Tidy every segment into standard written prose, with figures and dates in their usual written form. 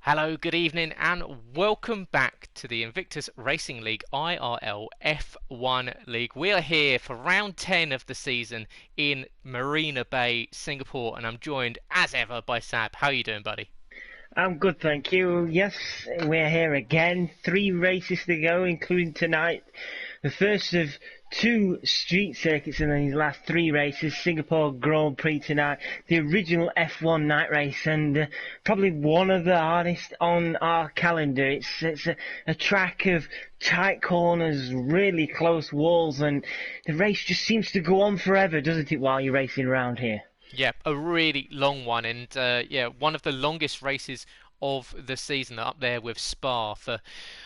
Hello, good evening, and welcome back to the Invictus Racing League IRL F1 League. We are here for round 10 of the season in Marina Bay, Singapore, and I'm joined as ever by Sab. How are you doing, buddy? I'm good, thank you. Yes, we're here again. 3 races to go, including tonight. The first of 2 street circuits in these last 3 races. Singapore Grand Prix tonight, the original F1 night race, and probably one of the hardest on our calendar. It's a track of tight corners, really close walls, and the race just seems to go on forever, doesn't it, while you're racing around here? Yeah, a really long one, and yeah, one of the longest races of the season, up there with Spa, for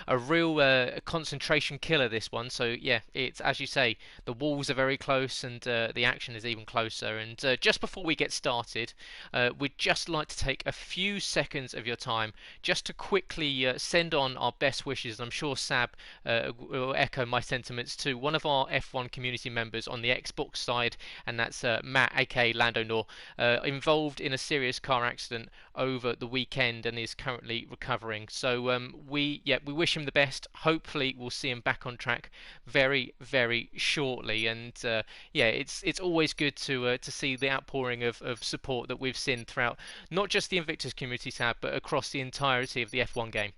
a real concentration killer, this one. So yeah, it's, as you say, the walls are very close, and the action is even closer. And just before we get started, we'd just like to take a few seconds of your time just to quickly send on our best wishes. I'm sure Sab will echo my sentiments, to one of our F1 community members on the Xbox side, and that's Matt, aka Lando Nor, involved in a serious car accident over the weekend and is currently recovering. So we wish him the best. Hopefully we'll see him back on track very, very shortly. And yeah, it's always good to see the outpouring of support that we've seen throughout not just the Invictus community tab, but across the entirety of the F1 game.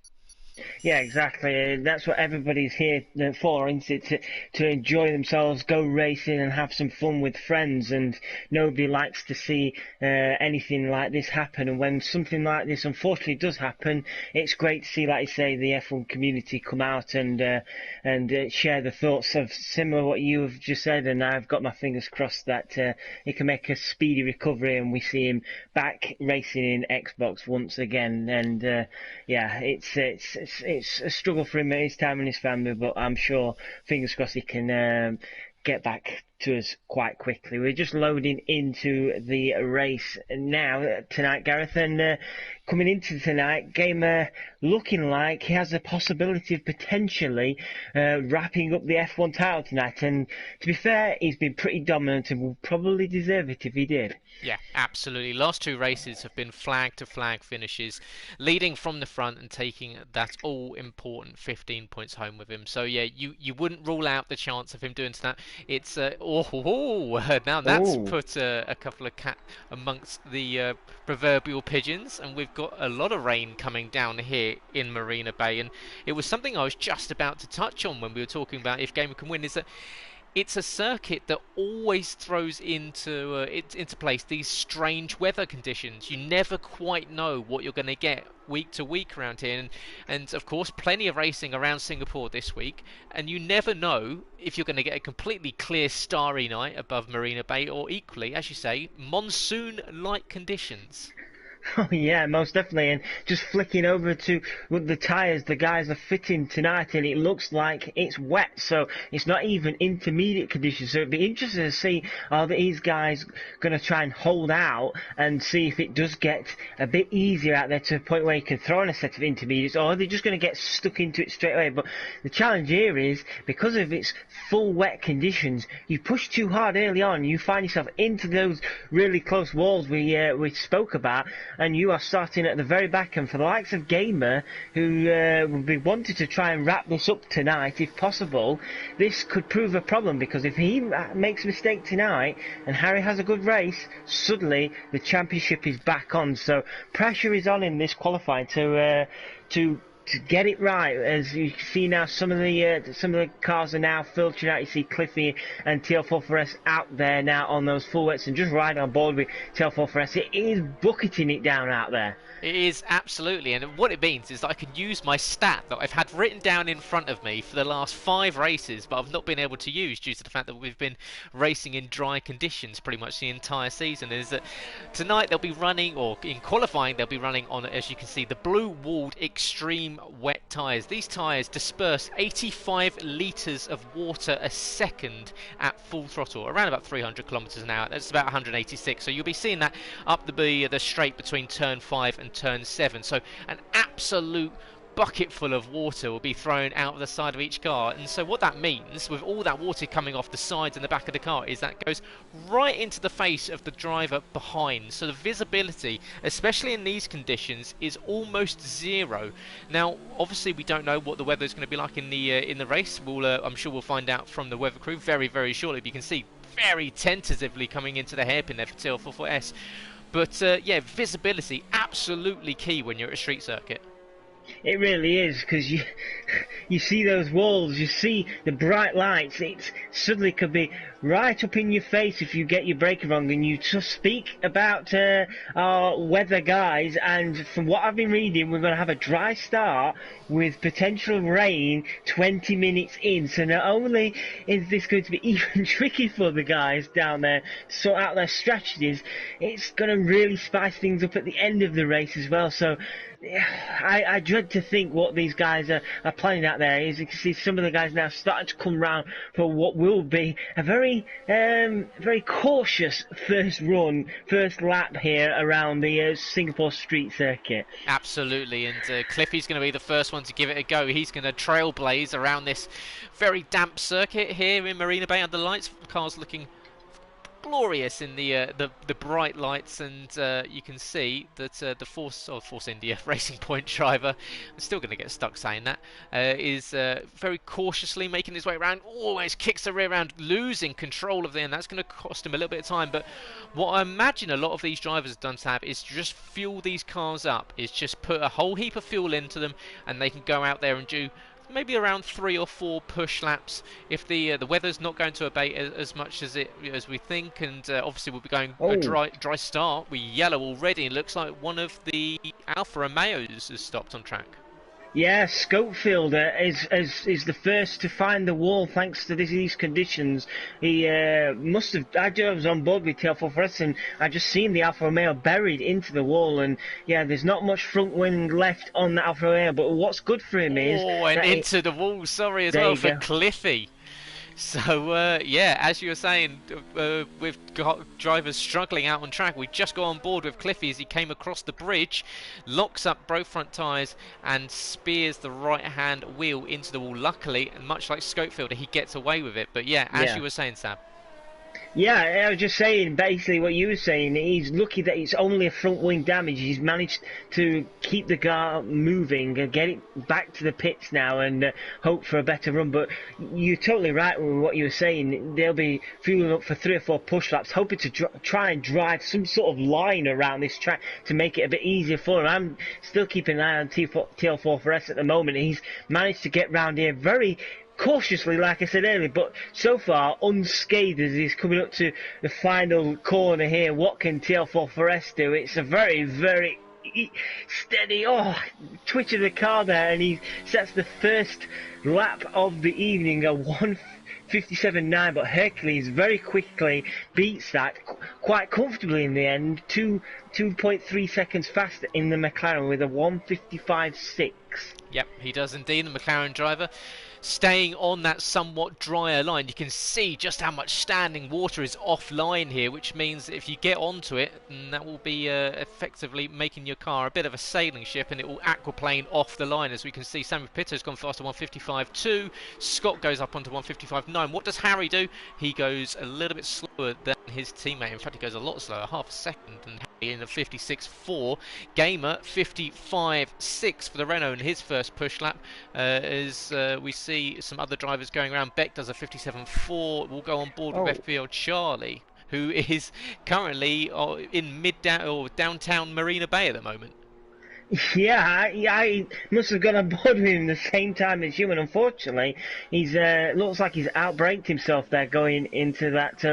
Yeah, exactly. That's what everybody's here for, isn't it? To enjoy themselves, go racing and have some fun with friends. And nobody likes to see anything like this happen. And when something like this unfortunately does happen, it's great to see, like you say, the F1 community come out and share the thoughts of similar what you have just said. And I've got my fingers crossed that he can make a speedy recovery and we see him back racing in Xbox once again. And yeah, it's a struggle for him at his time and his family, but I'm sure, fingers crossed, he can get back to us quite quickly. We're just loading into the race now tonight, Gareth, and coming into tonight, Gamer looking like he has a possibility of potentially wrapping up the F1 title tonight. And to be fair, he's been pretty dominant and will probably deserve it if he did. Yeah, absolutely. Last 2 races have been flag-to-flag finishes, leading from the front and taking that all-important 15 points home with him. So yeah, you wouldn't rule out the chance of him doing that. It's now that's put a couple of cat amongst the proverbial pigeons, and we've got a lot of rain coming down here in Marina Bay. And it was something I was just about to touch on when we were talking about if Gamer can win, is that it's a circuit that always throws into place these strange weather conditions. You never quite know what you're going to get week to week around here, and of course plenty of racing around Singapore this week, and you never know if you're going to get a completely clear starry night above Marina Bay, or equally, as you say, monsoon-like conditions. Oh yeah, most definitely. And just flicking over to the tyres the guys are fitting tonight, and it looks like it's wet, so it's not even intermediate conditions. So it'd be interesting to see, are these guys going to try and hold out and see if it does get a bit easier out there to a point where you can throw in a set of intermediates, or are they just going to get stuck into it straight away? But the challenge here is, because of its full wet conditions, you push too hard early on, you find yourself into those really close walls we spoke about, and you are starting at the very back. And for the likes of Gamer, who will be wanting to try and wrap this up tonight if possible, this could prove a problem, because if he makes a mistake tonight and Harry has a good race, suddenly the championship is back on. So pressure is on in this qualifying to get it right. As you can see now, some of the cars are now filtering out. You see Cliffy and TL4FS out there now on those full wets and just riding on board with TL4FS. It is bucketing it down out there. It is, absolutely, and what it means is that I can use my stat that I've had written down in front of me for the last 5 races, but I've not been able to use due to the fact that we've been racing in dry conditions pretty much the entire season. Is that tonight they'll be running, or in qualifying they'll be running on, as you can see, the blue walled extreme wet tyres. These tyres disperse 85 litres of water a second at full throttle, around about 300 kilometres an hour. That's about 186. So you'll be seeing that up the straight between turn 5 and turn 7. So an absolute bucket full of water will be thrown out of the side of each car. And so what that means, with all that water coming off the sides and the back of the car, is that goes right into the face of the driver behind. So the visibility, especially in these conditions, is almost zero. Now, obviously, we don't know what the weather is going to be like in the race. I'm sure we'll find out from the weather crew very, very shortly. But you can see very tentatively coming into the hairpin there for TL44S. But yeah, visibility absolutely key when you're at a street circuit. It really is, because you see those walls, you see the bright lights. It suddenly could be right up in your face if you get your braking wrong. And you just speak about our weather guys, and from what I've been reading, we're going to have a dry start with potential rain 20 minutes in. So not only is this going to be even tricky for the guys down there to sort out their strategies, it's going to really spice things up at the end of the race as well. So I dread to think what these guys are planning out there. As you can see, some of the guys now starting to come round for what will be a very cautious first lap here around the Singapore street circuit. Absolutely, and Cliffy's going to be the first one to give it a go. He's going to trailblaze around this very damp circuit here in Marina Bay under lights. The car's looking glorious in the bright lights, and you can see that the Force India Racing Point driver, I'm still going to get stuck saying that, is very cautiously making his way around. Always kicks the rear end, losing control of the end. That's going to cost him a little bit of time. But what I imagine a lot of these drivers have done to have is just fuel these cars up. Is just put a whole heap of fuel into them, and they can go out there and do maybe around 3 or 4 push laps if the weather's not going to abate as much as we think. And obviously we'll be going a dry start. We yellow already. It looks like one of the Alfa Romeos has stopped on track. Yeah, Schofield is the first to find the wall thanks to these conditions. He must have. I was on board with TL4S and I just seen the Alfa Romeo buried into the wall, and yeah, there's not much front wing left on the Alfa Romeo. But what's good for him is and into the wall. Sorry as well for Cliffy. So, yeah, as you were saying, with drivers struggling out on track, we just got on board with Cliffy as he came across the bridge, locks up both front tyres and spears the right-hand wheel into the wall. Luckily, and much like Schofield, he gets away with it. But yeah, as you were saying, Sab. Yeah, I was just saying basically what you were saying. He's lucky that it's only a front wing damage. He's managed to keep the car moving and get it back to the pits now and hope for a better run. But you're totally right with what you were saying. They'll be fueling up for 3 or 4 push laps, hoping to try and drive some sort of line around this track to make it a bit easier for him. I'm still keeping an eye on TL4S at the moment. He's managed to get round here very cautiously, like I said earlier, but so far unscathed as he's coming up to the final corner here. What can TL4S do? It's a very, very steady twitch of the car there, and he sets the first lap of the evening at 1:57.9, but Hercules very quickly beats that quite comfortably in the end, 2.3 seconds faster in the McLaren with a 1:55.6. Yep, he does indeed, the McLaren driver. Staying on that somewhat drier line, you can see just how much standing water is offline here, which means if you get onto it, that will be effectively making your car a bit of a sailing ship, and it will aquaplane off the line. As we can see, Samuel Pitter's gone faster, 1:55.2. Scott goes up onto 1:55.9. What does Harry do? He goes a little bit slower than his teammate. In fact, he goes a lot slower, half a second, and Harry in a 56.4. Gamer 55.6 for the Renault in his first push lap. As we see some other drivers going around. Beck does a 57.4. We'll go on board with FPL Charlie, who is currently in downtown Marina Bay at the moment. Yeah, I must have got on board with him the same time as you, and unfortunately, he's looks like he's outbraked himself there going into that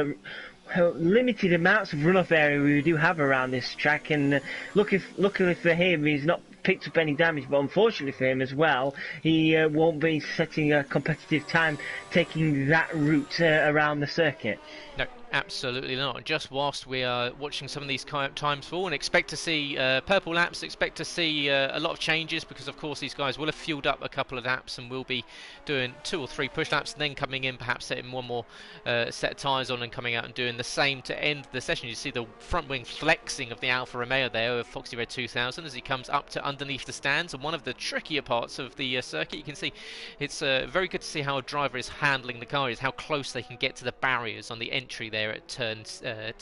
limited amounts of runoff area we do have around this track. And luckily for him, he's not picked up any damage, but unfortunately for him as well, he won't be setting a competitive time taking that route around the circuit. No, Absolutely not. Just whilst we are watching some of these times fall and expect to see purple laps, expect to see a lot of changes, because of course these guys will have fueled up a couple of laps and will be doing 2 or 3 push laps and then coming in, perhaps setting one more set of tyres on and coming out and doing the same to end the session. You see the front wing flexing of the Alfa Romeo there of Foxy Red 2000 as he comes up to underneath the stands, and one of the trickier parts of the circuit. You can see it's very good to see how a driver is handling the car, is how close they can get to the barriers on the entry there at turn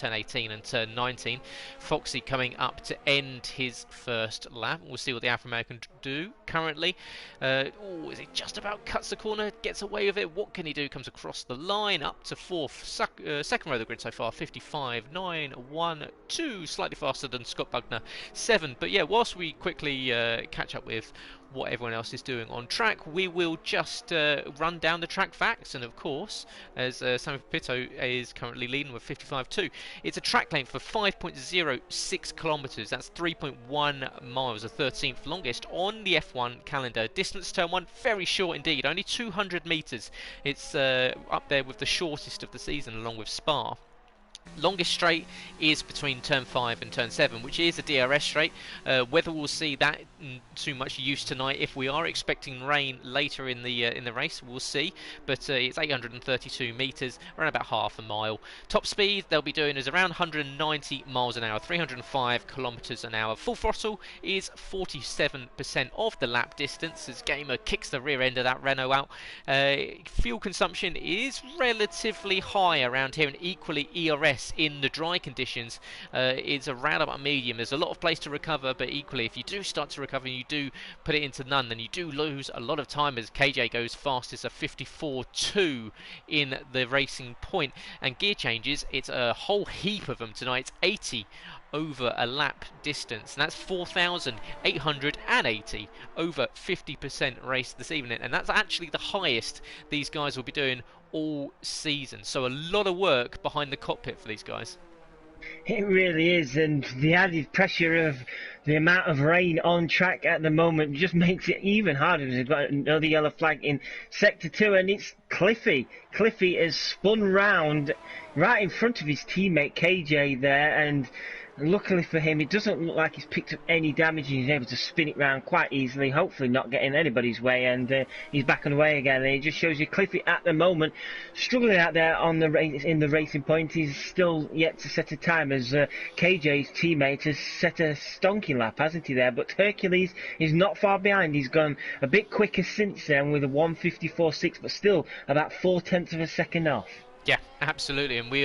18 and turn 19. Foxy coming up to end his first lap. We'll see what the Alfa Romeo can do currently. Is he just about cuts the corner, gets away with it? What can he do? Comes across the line up to fourth, second row of the grid so far, 55.912, slightly faster than Scott Bugner 7. But yeah, whilst we quickly catch up with what everyone else is doing on track, we will just run down the track facts. And of course, as Sammy Pepito is currently leading with 55.2, it's a track length of 5.06 kilometres. That's 3.1 miles, the 13th longest on the F1 calendar. Distance turn 1, very short indeed, only 200 metres. It's up there with the shortest of the season, along with Spa. Longest straight is between turn 5 and turn 7, which is a DRS straight. Whether we'll see that too much use tonight, if we are expecting rain later in the race, we'll see. But it's 832 metres, around about half a mile. Top speed they'll be doing is around 190 miles an hour, 305 kilometres an hour. Full throttle is 47% of the lap distance as Gamer kicks the rear end of that Renault out. Fuel consumption is relatively high around here, and equally ERS in the dry conditions is around about medium. There's a lot of place to recover, but equally if you do start to recover and you do put it into none, then you do lose a lot of time, as KJ goes fastest at 54.2 in the racing point. And gear changes, it's a whole heap of them tonight. It's 80 over a lap distance, and that's 4,880 over 50% race this evening, and that's actually the highest these guys will be doing all season. So a lot of work behind the cockpit for these guys. It really is, and the added pressure of the amount of rain on track at the moment just makes it even harder. We've got another yellow flag in Sector 2, and it's Cliffy. Cliffy has spun round right in front of his teammate KJ there, and luckily for him, it doesn't look like he's picked up any damage. He's able to spin it round quite easily, hopefully not getting anybody's way, and he's back on the way again. And it just shows you Cliffy at the moment struggling out there on the race, in the racing point. He's still yet to set a time, as KJ's teammate has set a stonking lap, hasn't he there? But Hercules is not far behind. He's gone a bit quicker since then with a 1:54.6, but still about 0.4 of a second off. Yeah, absolutely, and we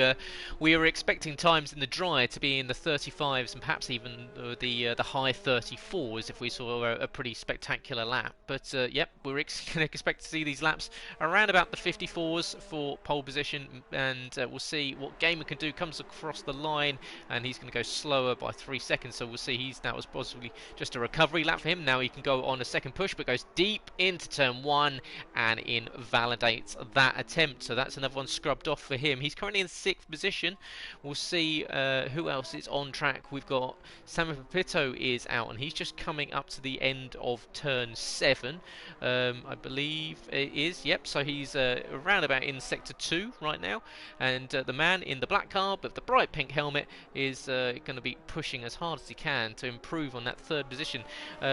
were expecting times in the dry to be in the 35s and perhaps even the high 34s if we saw a pretty spectacular lap. But yep, we're going to expect to see these laps around about the 54s for pole position, and we'll see what Gamer can do. Comes across the line, and he's going to go slower by 3 seconds. So we'll see. That was possibly just a recovery lap for him. Now he can go on a second push, but goes deep into turn 1 and invalidates that attempt. So that's another one scrubbed off for him. He's currently in 6th position. We'll see who else is on track. We've got Sammy Pepito is out, and he's just coming up to the end of turn 7. I believe it is. Yep, so he's around about in sector 2 right now, and the man in the black car with the bright pink helmet is going to be pushing as hard as he can to improve on that 3rd position.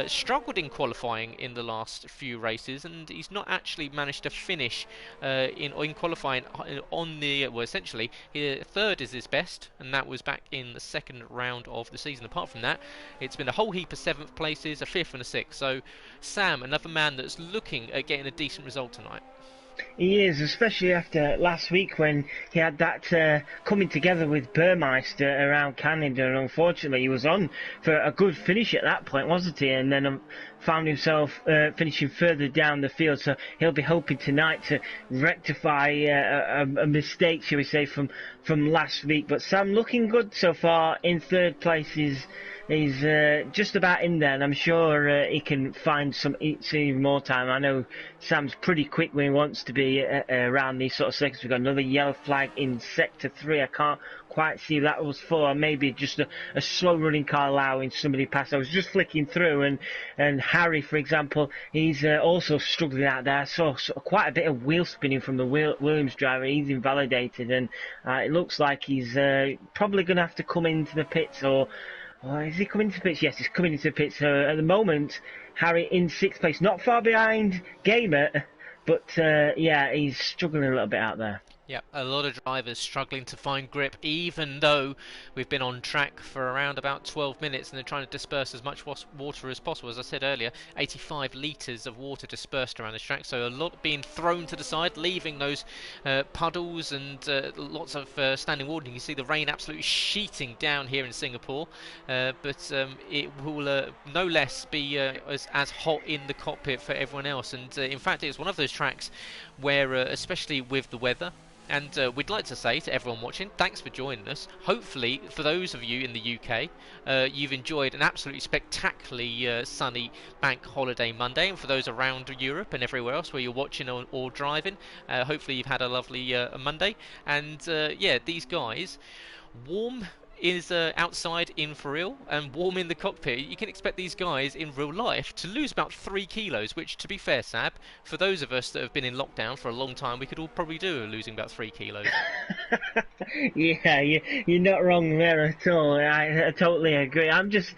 Struggled in qualifying in the last few races, and he's not actually managed to finish in qualifying on the essentially 3rd is his best, and that was back in the 2nd round of the season. Apart from that, it's been a whole heap of 7th places, a 5th and a 6th. So Sam, another man that's looking at getting a decent result tonight. He is, especially after last week when he had that coming together with Burmeister around Canada, and unfortunately he was on for a good finish at that point, wasn't he? And then found himself finishing further down the field, so he'll be hoping tonight to rectify a mistake, shall we say, from last week. But Sam looking good so far in 3rd place is He's just about in there, and I'm sure he can find some even more time. I know Sam's pretty quick when he wants to be around these sort of sectors. We've got another yellow flag in Sector 3. I can't quite see if that was full, or maybe just a slow running car allowing somebody past. I was just flicking through, and Harry, for example, he's also struggling out there. I saw quite a bit of wheel spinning from the Williams driver. He's invalidated, and it looks like he's probably going to have to come into the pits, or is he coming into the pits? Yes, he's coming into the pits. So at the moment, Harry in 6th place, not far behind Gamer, but yeah, he's struggling a little bit out there. Yeah, a lot of drivers struggling to find grip, even though we've been on track for around about 12 minutes and they're trying to disperse as much water as possible. As I said earlier, 85 litres of water dispersed around this track, so a lot being thrown to the side, leaving those puddles and lots of standing water. You can see the rain absolutely sheeting down here in Singapore, but it will no less be as hot in the cockpit for everyone else. And in fact, it's one of those tracks where, especially with the weather, and we'd like to say to everyone watching, thanks for joining us. Hopefully, for those of you in the UK, you've enjoyed an absolutely spectacularly sunny bank holiday Monday. And for those around Europe and everywhere else where you're watching or driving, hopefully you've had a lovely Monday. And yeah, these guys, warm is outside in for real and warm in the cockpit. You can expect these guys in real life to lose about 3 kilos, which, to be fair, Sab, for those of us that have been in lockdown for a long time, we could all probably do losing about 3 kilos. Yeah, you're not wrong there at all. I totally agree. I'm just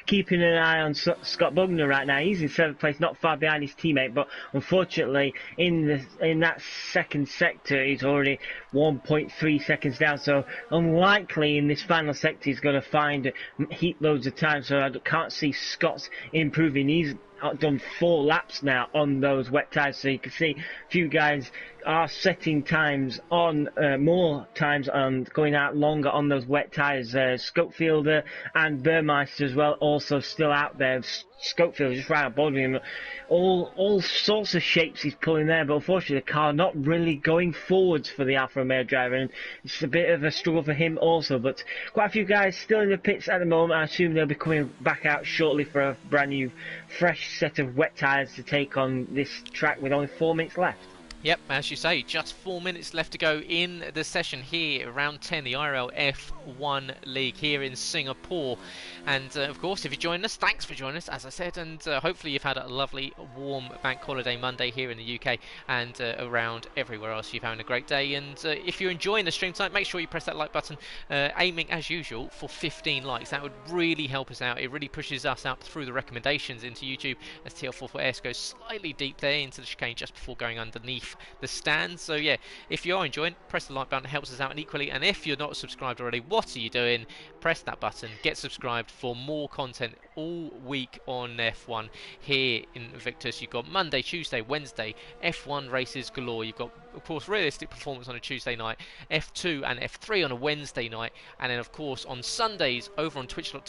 keeping an eye on Scott Bugner right now. He's in 7th place, not far behind his teammate, but unfortunately in that second sector he's already 1.3 seconds down, so unlikely in this final sector he's going to find heat loads of time, so I can't see Scott's improving. He's done 4 laps now on those wet tyres, so you can see a few guys are setting times on more times and going out longer on those wet tyres. Scopefielder and Burmeister as well, also still out there. Scopefielder just right above him. All sorts of shapes he's pulling there, but unfortunately the car not really going forwards for the Alfa Romeo driver, and it's a bit of a struggle for him also. But quite a few guys still in the pits at the moment. I assume they'll be coming back out shortly for a brand new fresh set of wet tyres to take on this track with only 4 minutes left. Yep, as you say, just 4 minutes left to go in the session here, round 10, the IRL F1 League here in Singapore. And of course, if you're joining us, thanks for joining us, as I said, and hopefully you've had a lovely, warm bank holiday Monday here in the UK and around everywhere else. You've had a great day, and if you're enjoying the stream tonight, make sure you press that like button, aiming as usual for 15 likes. That would really help us out. It really pushes us up through the recommendations into YouTube as TL44S goes slightly deep there into the chicane just before going underneath the stands. So yeah, if you are enjoying, press the like button, it helps us out. And equally, and if you're not subscribed already, what are you doing? Press that button, get subscribed for more content all week on F1 here in Invictus. You've got Monday, Tuesday, Wednesday F1 races galore. You've got, of course, realistic performance on a Tuesday night, F2 and F3 on a Wednesday night, and then of course on Sundays over on Twitch.tv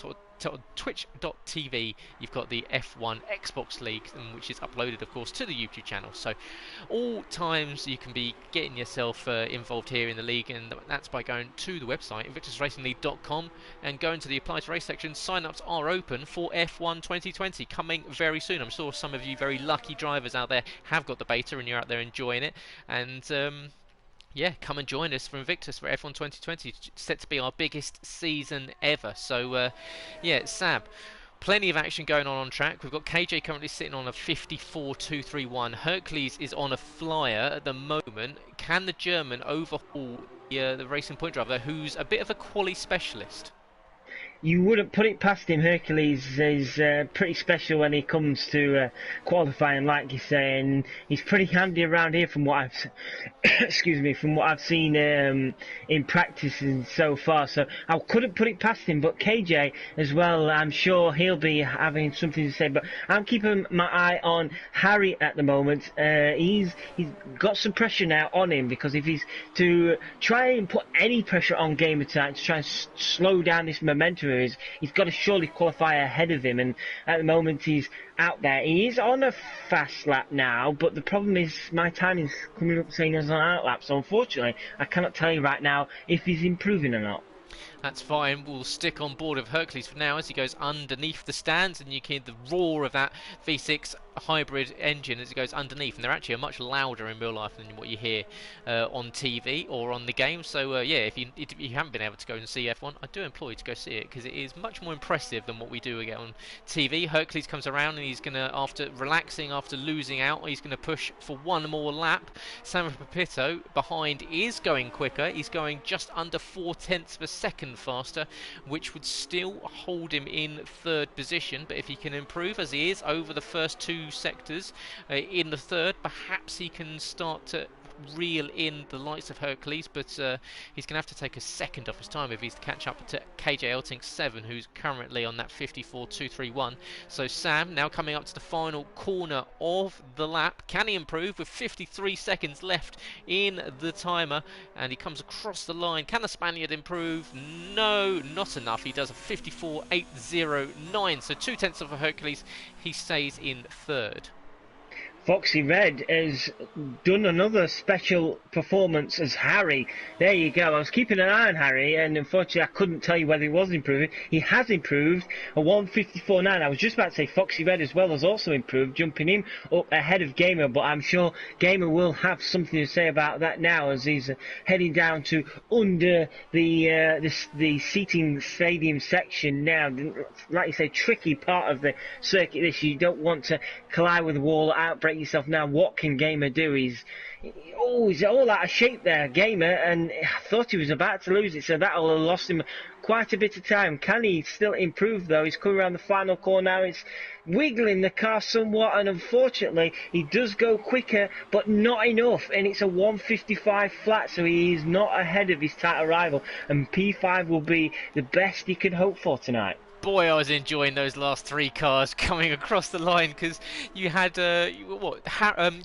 you've got the F1 XBOX League, which is uploaded of course to the YouTube channel. So all times you can be getting yourself involved here in the league, and that's by going to the website invictusracingleague.com and going to the apply to race section. Sign-ups are open for F1 2020 coming very soon. I'm sure some of you very lucky drivers out there have got the beta and you're out there enjoying it, and yeah, come and join us for Invictus for F1 2020. It's set to be our biggest season ever. So yeah, Sab, plenty of action going on track. We've got KJ currently sitting on a 54.231. Hercules is on a flyer at the moment. Can the German overhaul the Racing Point driver, who's a bit of a quali specialist? You wouldn't put it past him. Hercules is pretty special when he comes to qualifying, like you're saying. He's pretty handy around here from what I've excuse me, from what I've seen in practice so far. So I couldn't put it past him. But KJ as well, I'm sure he'll be having something to say. But I'm keeping my eye on Harry at the moment. He's got some pressure now on him, because if he's to try and put any pressure on Gamer tonight to try and slow down this momentum, he's got to surely qualify ahead of him, and at the moment he's out there. He is on a fast lap now, but the problem is my timing's coming up saying he's on out lap, so unfortunately I cannot tell you right now if he's improving or not. That's fine. We'll stick on board of Hercules for now as he goes underneath the stands, and you can hear the roar of that V6 hybrid engine as it goes underneath. And they're actually much louder in real life than what you hear on TV or on the game. So yeah, if you haven't been able to go and see F1, I do implore you to go see it because it is much more impressive than what we do again on TV. Hercules comes around and he's gonna, after relaxing, after losing out, he's gonna push for one more lap. Sam Pepito behind is going quicker. He's going just under 4/10 of a second faster, which would still hold him in third position. But if he can improve as he is over the first two sectors in the third, perhaps he can start to reel in the likes of Hercules, but he's going to have to take a second off his time if he's to catch up to KJ Elting 7, who's currently on that 54.231. So Sam now coming up to the final corner of the lap. Can he improve with 53 seconds left in the timer? And he comes across the line. Can the Spaniard improve? No, not enough. He does a 54.809, so 2/10 of a Hercules. He stays in third. Foxy Red has done another special performance as Harry. There you go. I was keeping an eye on Harry, and unfortunately I couldn't tell you whether he was improving. He has improved, a 1:54.9. I was just about to say Foxy Red as well has also improved, jumping him up ahead of Gamer, but I'm sure Gamer will have something to say about that now as he's heading down to under the seating stadium section now. Like you say, tricky part of the circuit this. You don't want to collide with the wall, outbreak yourself. Now what can Gamer do? He's all out of shape there, Gamer, and I thought he was about to lose it, so that'll have lost him quite a bit of time. Can he still improve though? He's coming around the final corner now. It's wiggling the car somewhat, and unfortunately he does go quicker, but not enough, and it's a 1:55 flat, so he is not ahead of his title rival, and P5 will be the best he could hope for tonight. Boy, I was enjoying those last three cars coming across the line because you had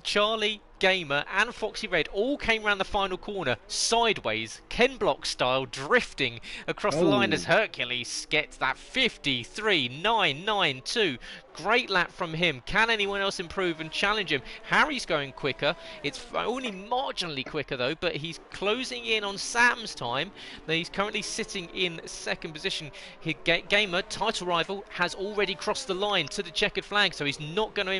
Charlie, Gamer and Foxy Red all came around the final corner sideways, Ken Block style, drifting across the line as Hercules gets that 53.992. Great lap from him. Can anyone else improve and challenge him? Harry's going quicker. It's only marginally quicker though, but he's closing in on Sam's time. He's currently sitting in second position. His Gamer, title rival, has already crossed the line to the checkered flag, so he's not going to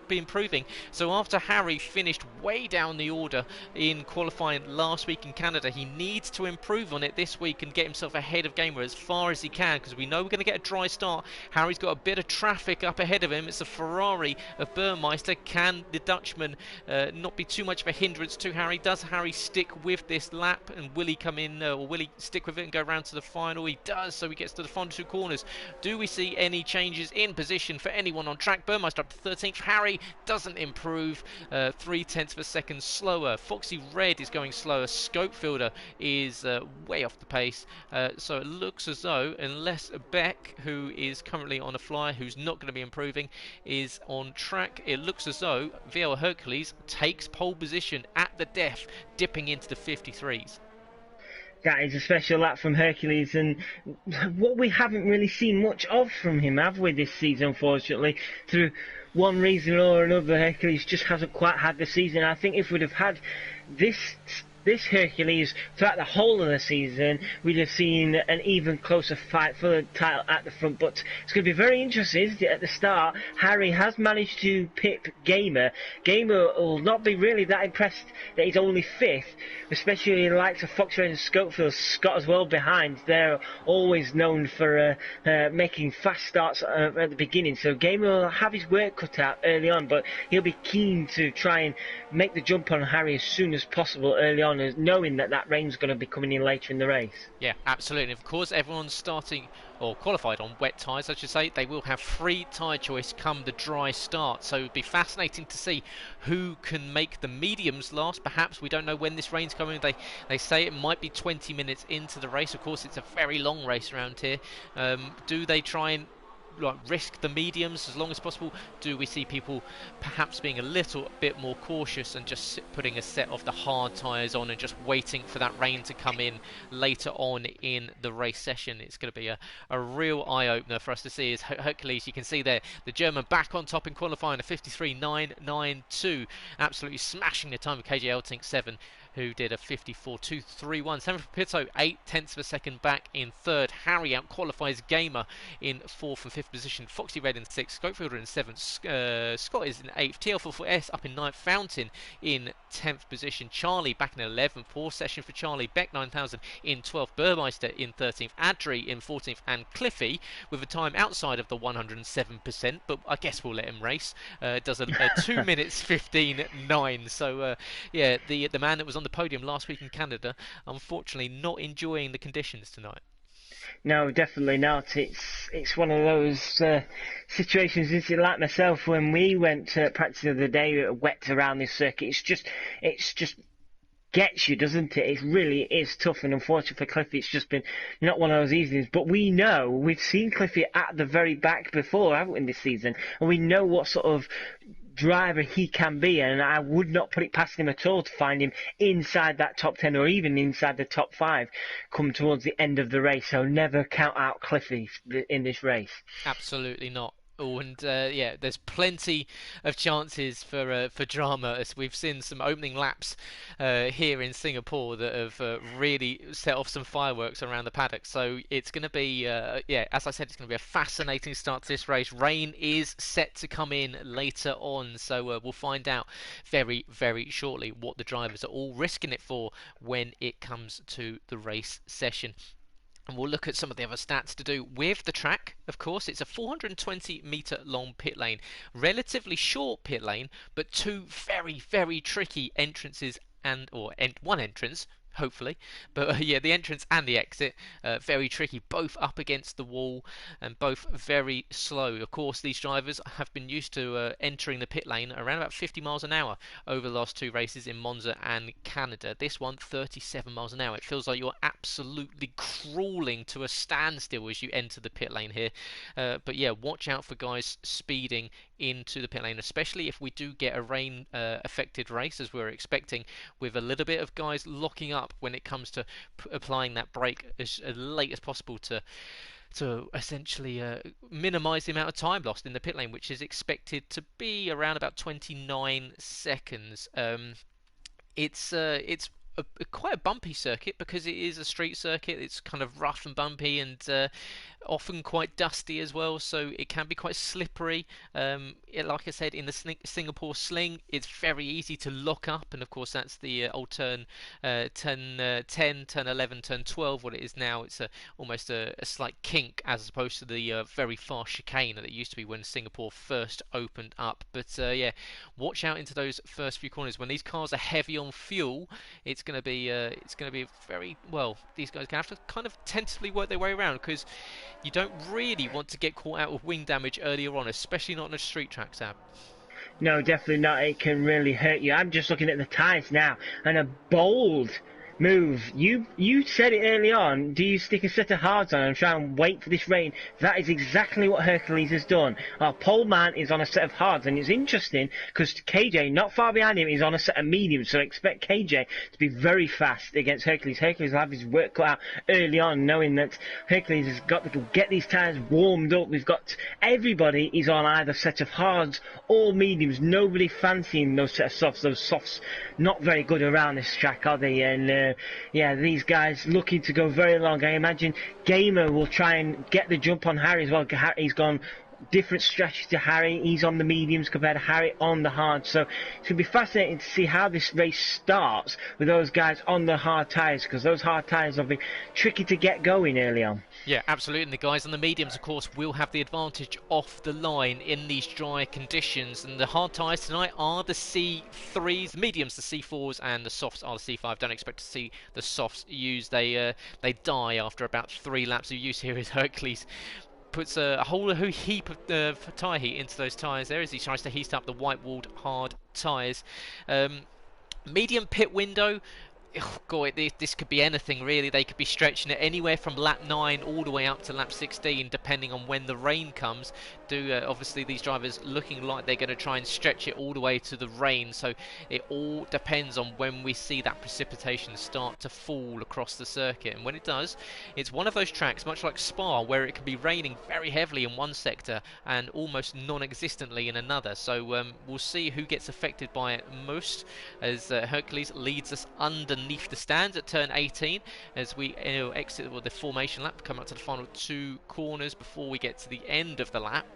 be improving. So after Harry finished way down the order in qualifying last week in Canada, he needs to improve on it this week and get himself ahead of Gamer as far as he can, because we know we're going to get a dry start. Harry's got a bit of traffic up ahead of him. It's a Ferrari of Burmeister. Can the Dutchman not be too much of a hindrance to Harry? Does Harry stick with this lap, and will he come in or will he stick with it and go round to the final? He does, so he gets to the final two corners. Do we see any changes in position for anyone on track? Burmeister up to 13th. Harry doesn't improve, 3/10 of a second slower. Foxy Red is going slower. Scopefielder is way off the pace, so it looks as though, unless Beck, who is currently on a flyer, who's not going to be improving, is on track, it looks as though VL Hercules takes pole position at the death, dipping into the 53s. That is a special lap from Hercules, and what we haven't really seen much of from him, have we, this season, unfortunately? Through one reason or another, Hercules just hasn't quite had the season. I think if we'd have had this Hercules throughout the whole of the season, we'd have seen an even closer fight for the title at the front. But it's going to be very interesting, isn't it? At the start, Harry has managed to pip Gamer. Gamer will not be really that impressed that he's only 5th, especially the likes of Fox Red and Scopefield. Scott as well behind. They're always known for making fast starts at the beginning. So Gamer will have his work cut out early on, but he'll be keen to try and make the jump on Harry as soon as possible early on, knowing that rain's going to be coming in later in the race. Yeah, absolutely. Of course, everyone's starting or qualified on wet tyres, I should say. They will have free tyre choice come the dry start, so it'll be fascinating to see who can make the mediums last. Perhaps, we don't know when this rain's coming. They say it might be 20 minutes into the race. Of course, it's a very long race around here. Do they try and risk the mediums as long as possible? Do we see people perhaps being a little bit more cautious and just putting a set of the hard tyres on and just waiting for that rain to come in later on in the race session? It's going to be a real eye-opener for us to see. As Hercules, you can see there, the German back on top in qualifying, a 53.992, absolutely smashing the time of KJ Elting 7, who did a 54.231. Sanford Pito 0.8 of a second back in third. Harry out-qualifies Gamer in fourth and fifth position. Foxy Red in sixth. Scopefielder in seventh. Scott is in eighth. TL44S up in ninth. Fountain in 10th position. Charlie back in 11th. Poor session for Charlie. Beck 9000 in 12th. Burmeister in 13th. Adri in 14th. And Cliffy with a time outside of the 107%, but I guess we'll let him race. Does a 2 minutes 15.9. So yeah, the man that was on the podium last week in Canada, unfortunately not enjoying the conditions tonight. No, definitely not. It's one of those situations, isn't it, like myself, when we went to practice the other day, wet around this circuit. It's just gets you, doesn't it? It really is tough, and unfortunately for Cliffy, it's just been not one of those evenings. But we know, we've seen Cliffy at the very back before, haven't we, this season, and we know what sort of driver he can be, and I would not put it past him at all to find him inside that top 10 or even inside the top 5 come towards the end of the race. So never count out Cliffy in this race. Absolutely not. Oh, and yeah, there's plenty of chances for drama, as we've seen some opening laps here in Singapore that have really set off some fireworks around the paddock. So it's going to be, yeah, as I said, it's going to be a fascinating start to this race. Rain is set to come in later on, so we'll find out very, very shortly what the drivers are all risking it for when it comes to the race session. And we'll look at some of the other stats to do with the track. Of course, it's a 420 metre long pit lane. Relatively short pit lane, but two very, very tricky entrances or one entrance, hopefully. But yeah, the entrance and the exit, very tricky. Both up against the wall and both very slow. Of course, these drivers have been used to entering the pit lane around about 50 miles an hour over the last two races in Monza and Canada. This one, 37 miles an hour. It feels like you're absolutely crawling to a standstill as you enter the pit lane here. But yeah, watch out for guys speeding into the pit lane, especially if we do get a rain affected race, as we're expecting, with a little bit of guys locking up when it comes to applying that brake as late as possible to essentially minimise the amount of time lost in the pit lane, which is expected to be around about 29 seconds. It's quite a bumpy circuit because it is a street circuit. It's kind of rough and bumpy and often quite dusty as well, so it can be quite slippery. Like I said, in the Singapore sling, it's very easy to lock up, and of course that's the old turn 10, turn 11, turn 12. What it is now, it's almost a slight kink as opposed to the very fast chicane that it used to be when Singapore first opened up. But yeah, watch out into those first few corners. When these cars are heavy on fuel, it's going to be very well. These guys can have to kind of tentatively work their way around, because you don't really want to get caught out with wing damage earlier on, especially not on a street track, Sab. No, definitely not. It can really hurt you. I'm just looking at the tyres now, and a bold move. You said it early on. Do you stick a set of hards on and try and wait for this rain? That is exactly what Hercules has done. Our pole man is on a set of hards, and it's interesting because KJ, not far behind him, is on a set of mediums. So expect KJ to be very fast against Hercules. Hercules will have his work cut out early on, knowing that Hercules has got to get these tyres warmed up. Everybody is on either set of hards or mediums. Nobody fancying those set of softs. Those softs not very good around this track, are they? And yeah, these guys looking to go very long. I imagine Gamer will try and get the jump on Harry as well. He's gone different strategy to Harry. He's on the mediums compared to Harry on the hard. So it's going to be fascinating to see how this race starts with those guys on the hard tyres, because those hard tyres will be tricky to get going early on. Yeah, absolutely. And the guys on the mediums, of course, will have the advantage off the line in these dry conditions. And the hard tyres tonight are the C3s, the mediums the C4s, and the softs are the C5. Don't expect to see the softs used. They die after about 3 laps of use here as Hercules puts a whole heap of tyre heat into those tyres there as he tries to heat up the white-walled hard tyres. Medium pit window. oh God, this could be anything really. They could be stretching it anywhere from lap 9 all the way up to lap 16, depending on when the rain comes. Obviously these drivers looking like they're going to try and stretch it all the way to the rain, so it all depends on when we see that precipitation start to fall across the circuit. And when it does, it's one of those tracks, much like Spa, where it can be raining very heavily in one sector and almost non-existently in another. So we'll see who gets affected by it most, as Hercules leads us underneath the stands at turn 18 as we exit the formation lap, come up to the final 2 corners before we get to the end of the lap.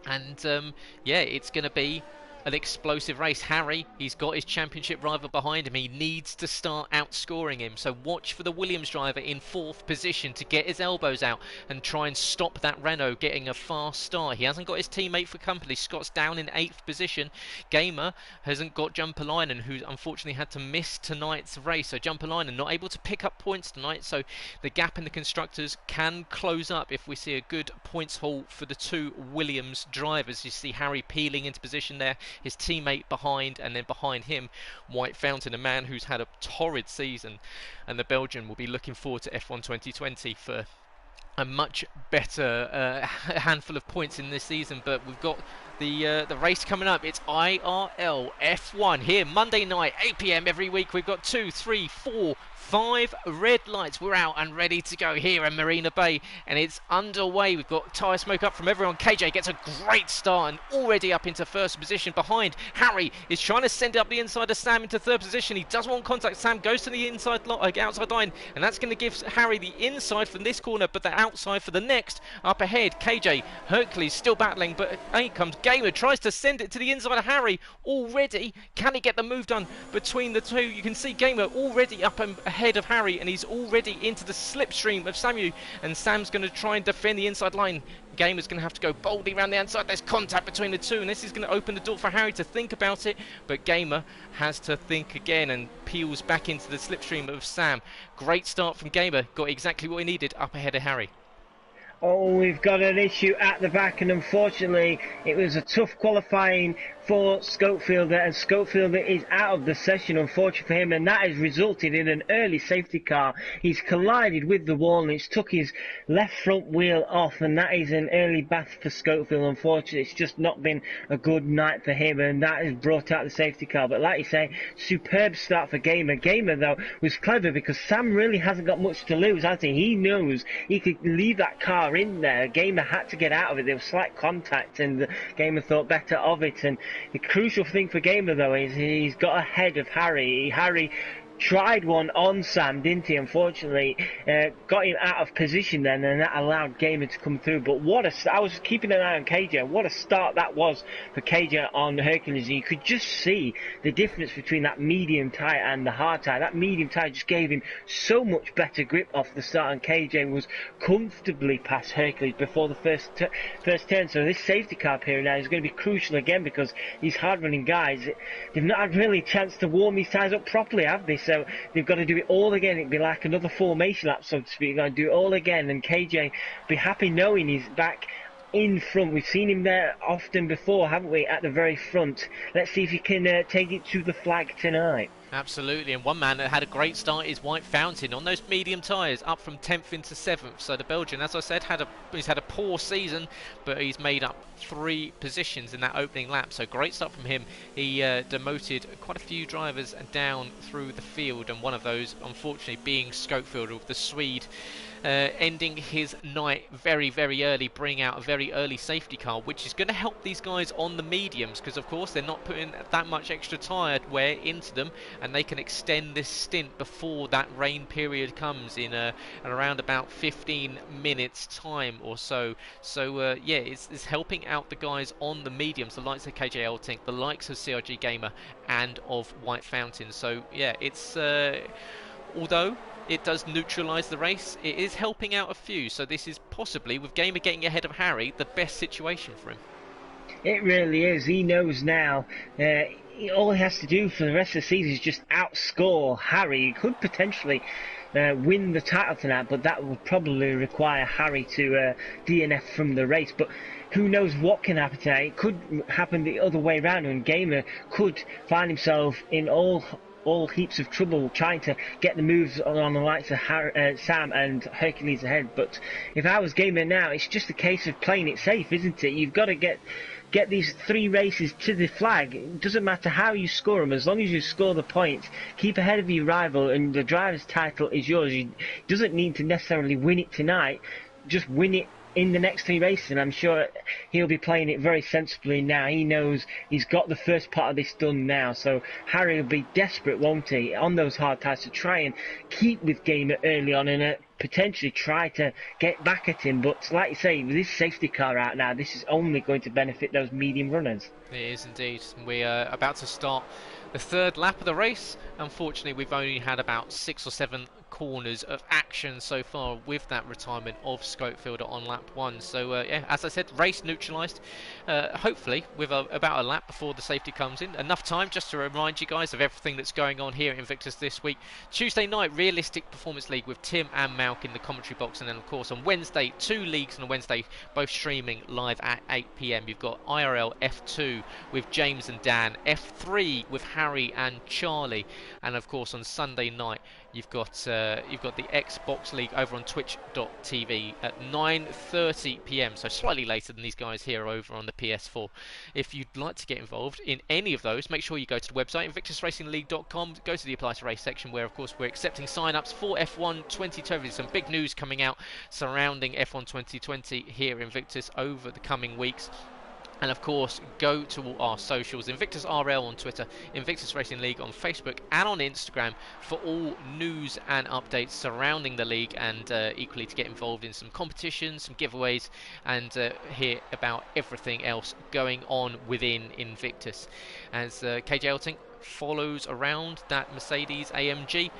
And yeah, it's going to be an explosive race. Harry, he's got his championship rival behind him. He needs to start outscoring him. So watch for the Williams driver in 4th position to get his elbows out and try and stop that Renault getting a fast start. He hasn't got his teammate for company. Scott's down in 8th position. Gamer hasn't got Jumperlinen, who unfortunately had to miss tonight's race. So Jumperlinen not able to pick up points tonight. So the gap in the constructors can close up if we see a good points haul for the 2 Williams drivers. You see Harry peeling into position there, his teammate behind, and then behind him White Fountain, a man who's had a torrid season, and the Belgian will be looking forward to F1 2020 for a much better handful of points in this season. But we've got the race coming up. It's IRL F1 here Monday night 8 PM every week. We've got 2, 3, 4, 5 red lights. We're out and ready to go here in Marina Bay, and it's underway. We've got tyre smoke up from everyone. KJ gets a great start and already up into 1st position behind. Harry is trying to send up the inside of Sam into 3rd position. He doesn't want contact. Sam goes to the outside line, and that's going to give Harry the inside from this corner, but the outside for the next. Up ahead, KJ, Hercules still battling, but here comes Gamer, tries to send it to the inside of Harry already. Can he get the move done between the two? You can see Gamer already up and ahead of Harry, and he's already into the slipstream of Samu, and Sam's going to try and defend the inside line. Gamer's going to have to go boldly around the outside. There's contact between the two, and this is going to open the door for Harry to think about it, but Gamer has to think again and peels back into the slipstream of Sam. Great start from Gamer, got exactly what he needed up ahead of Harry. Oh, we've got an issue at the back, and unfortunately it was a tough qualifying for Scopefielder, and Scopefielder is out of the session, unfortunately for him, and that has resulted in an early safety car. He's collided with the wall and it's took his left front wheel off, and that is an early bath for Scopefield. Unfortunately, it's just not been a good night for him, and that has brought out the safety car. But like you say, superb start for Gamer. Gamer, though, was clever because Sam really hasn't got much to lose, has he? He knows he could leave that car in there. Gamer had to get out of it. There was slight contact, and Gamer thought better of it. And the crucial thing for Gamer, though, is he's got ahead of Harry. Harry tried one on Sam, didn't he? Unfortunately, got him out of position then, and that allowed Gamer to come through. But I was keeping an eye on KJ. What a start that was for KJ on Hercules. You could just see the difference between that medium tyre and the hard tyre. That medium tyre just gave him so much better grip off the start, and KJ was comfortably past Hercules before the first turn. So this safety car period now is going to be crucial again, because these hard-running guys, they've not had really a chance to warm these tyres up properly, have they? So they've got to do it all again. It'd be like another formation lap, so to speak. They've got to do it all again, and KJ be happy knowing he's back in front. We've seen him there often before, haven't we, at the very front. Let's see if he can take it to the flag tonight. Absolutely, and one man that had a great start is White Fountain on those medium tyres, up from 10th into 7th. So the Belgian, as I said, he's had a poor season, but he's made up 3 positions in that opening lap. So great start from him. He demoted quite a few drivers down through the field, and one of those, unfortunately, being Scopefield, with the Swede ending his night very, very early, bring out a very early safety car, which is going to help these guys on the mediums, because of course they're not putting that much extra tyre wear into them, and they can extend this stint before that rain period comes in around about 15 minutes time or so. So yeah, it's helping out the guys on the mediums, the likes of KJ Eltink, the likes of CRG Gamer, and of White Fountain. So yeah, it's although it does neutralise the race, it is helping out a few. So this is possibly, with Gamer getting ahead of Harry, the best situation for him. It really is. He knows now. All he has to do for the rest of the season is just outscore Harry. He could potentially win the title tonight, but that would probably require Harry to DNF from the race. But who knows what can happen tonight? It could happen the other way around, and Gamer could find himself in all all heaps of trouble trying to get the moves on the likes of Sam and Hercules ahead. But if I was Gamer now, it's just a case of playing it safe, isn't it? You've got to get these 3 races to the flag. It doesn't matter how you score them, as long as you score the points, keep ahead of your rival, and the driver's title is yours. You doesn't need to necessarily win it tonight, just win it in the next 3 races, and I'm sure he'll be playing it very sensibly now. He knows he's got the first part of this done now, so Harry will be desperate, won't he, on those hard tyres to try and keep with Gamer early on and potentially try to get back at him. But like you say, with this safety car out now, this is only going to benefit those medium runners. It is indeed. We are about to start the 3rd lap of the race. Unfortunately, we've only had about 6 or 7 corners of action so far with that retirement of Scopefielder on lap 1. So yeah, as I said, race neutralised, hopefully with about a lap before the safety comes in. Enough time just to remind you guys of everything that's going on here at Invictus this week. Tuesday night, Realistic Performance League with Tim and Malc in the commentary box, and then of course on Wednesday, 2 leagues on a Wednesday, both streaming live at 8 PM. You've got IRL F2 with James and Dan, F3 with Harry and Charlie, and of course on Sunday night you've got the Xbox League over on twitch.tv at 9:30 PM, so slightly later than these guys here over on the PS4. If you'd like to get involved in any of those, make sure you go to the website invictusracingleague.com, go to the Apply to Race section, where of course we're accepting sign-ups for F1 2020. Some big news coming out surrounding F1 2020 here in Invictus over the coming weeks. And of course, go to all our socials, Invictus RL on Twitter, Invictus Racing League on Facebook and on Instagram for all news and updates surrounding the league, and equally to get involved in some competitions, some giveaways, and hear about everything else going on within Invictus. As KJ Elting follows around that Mercedes AMG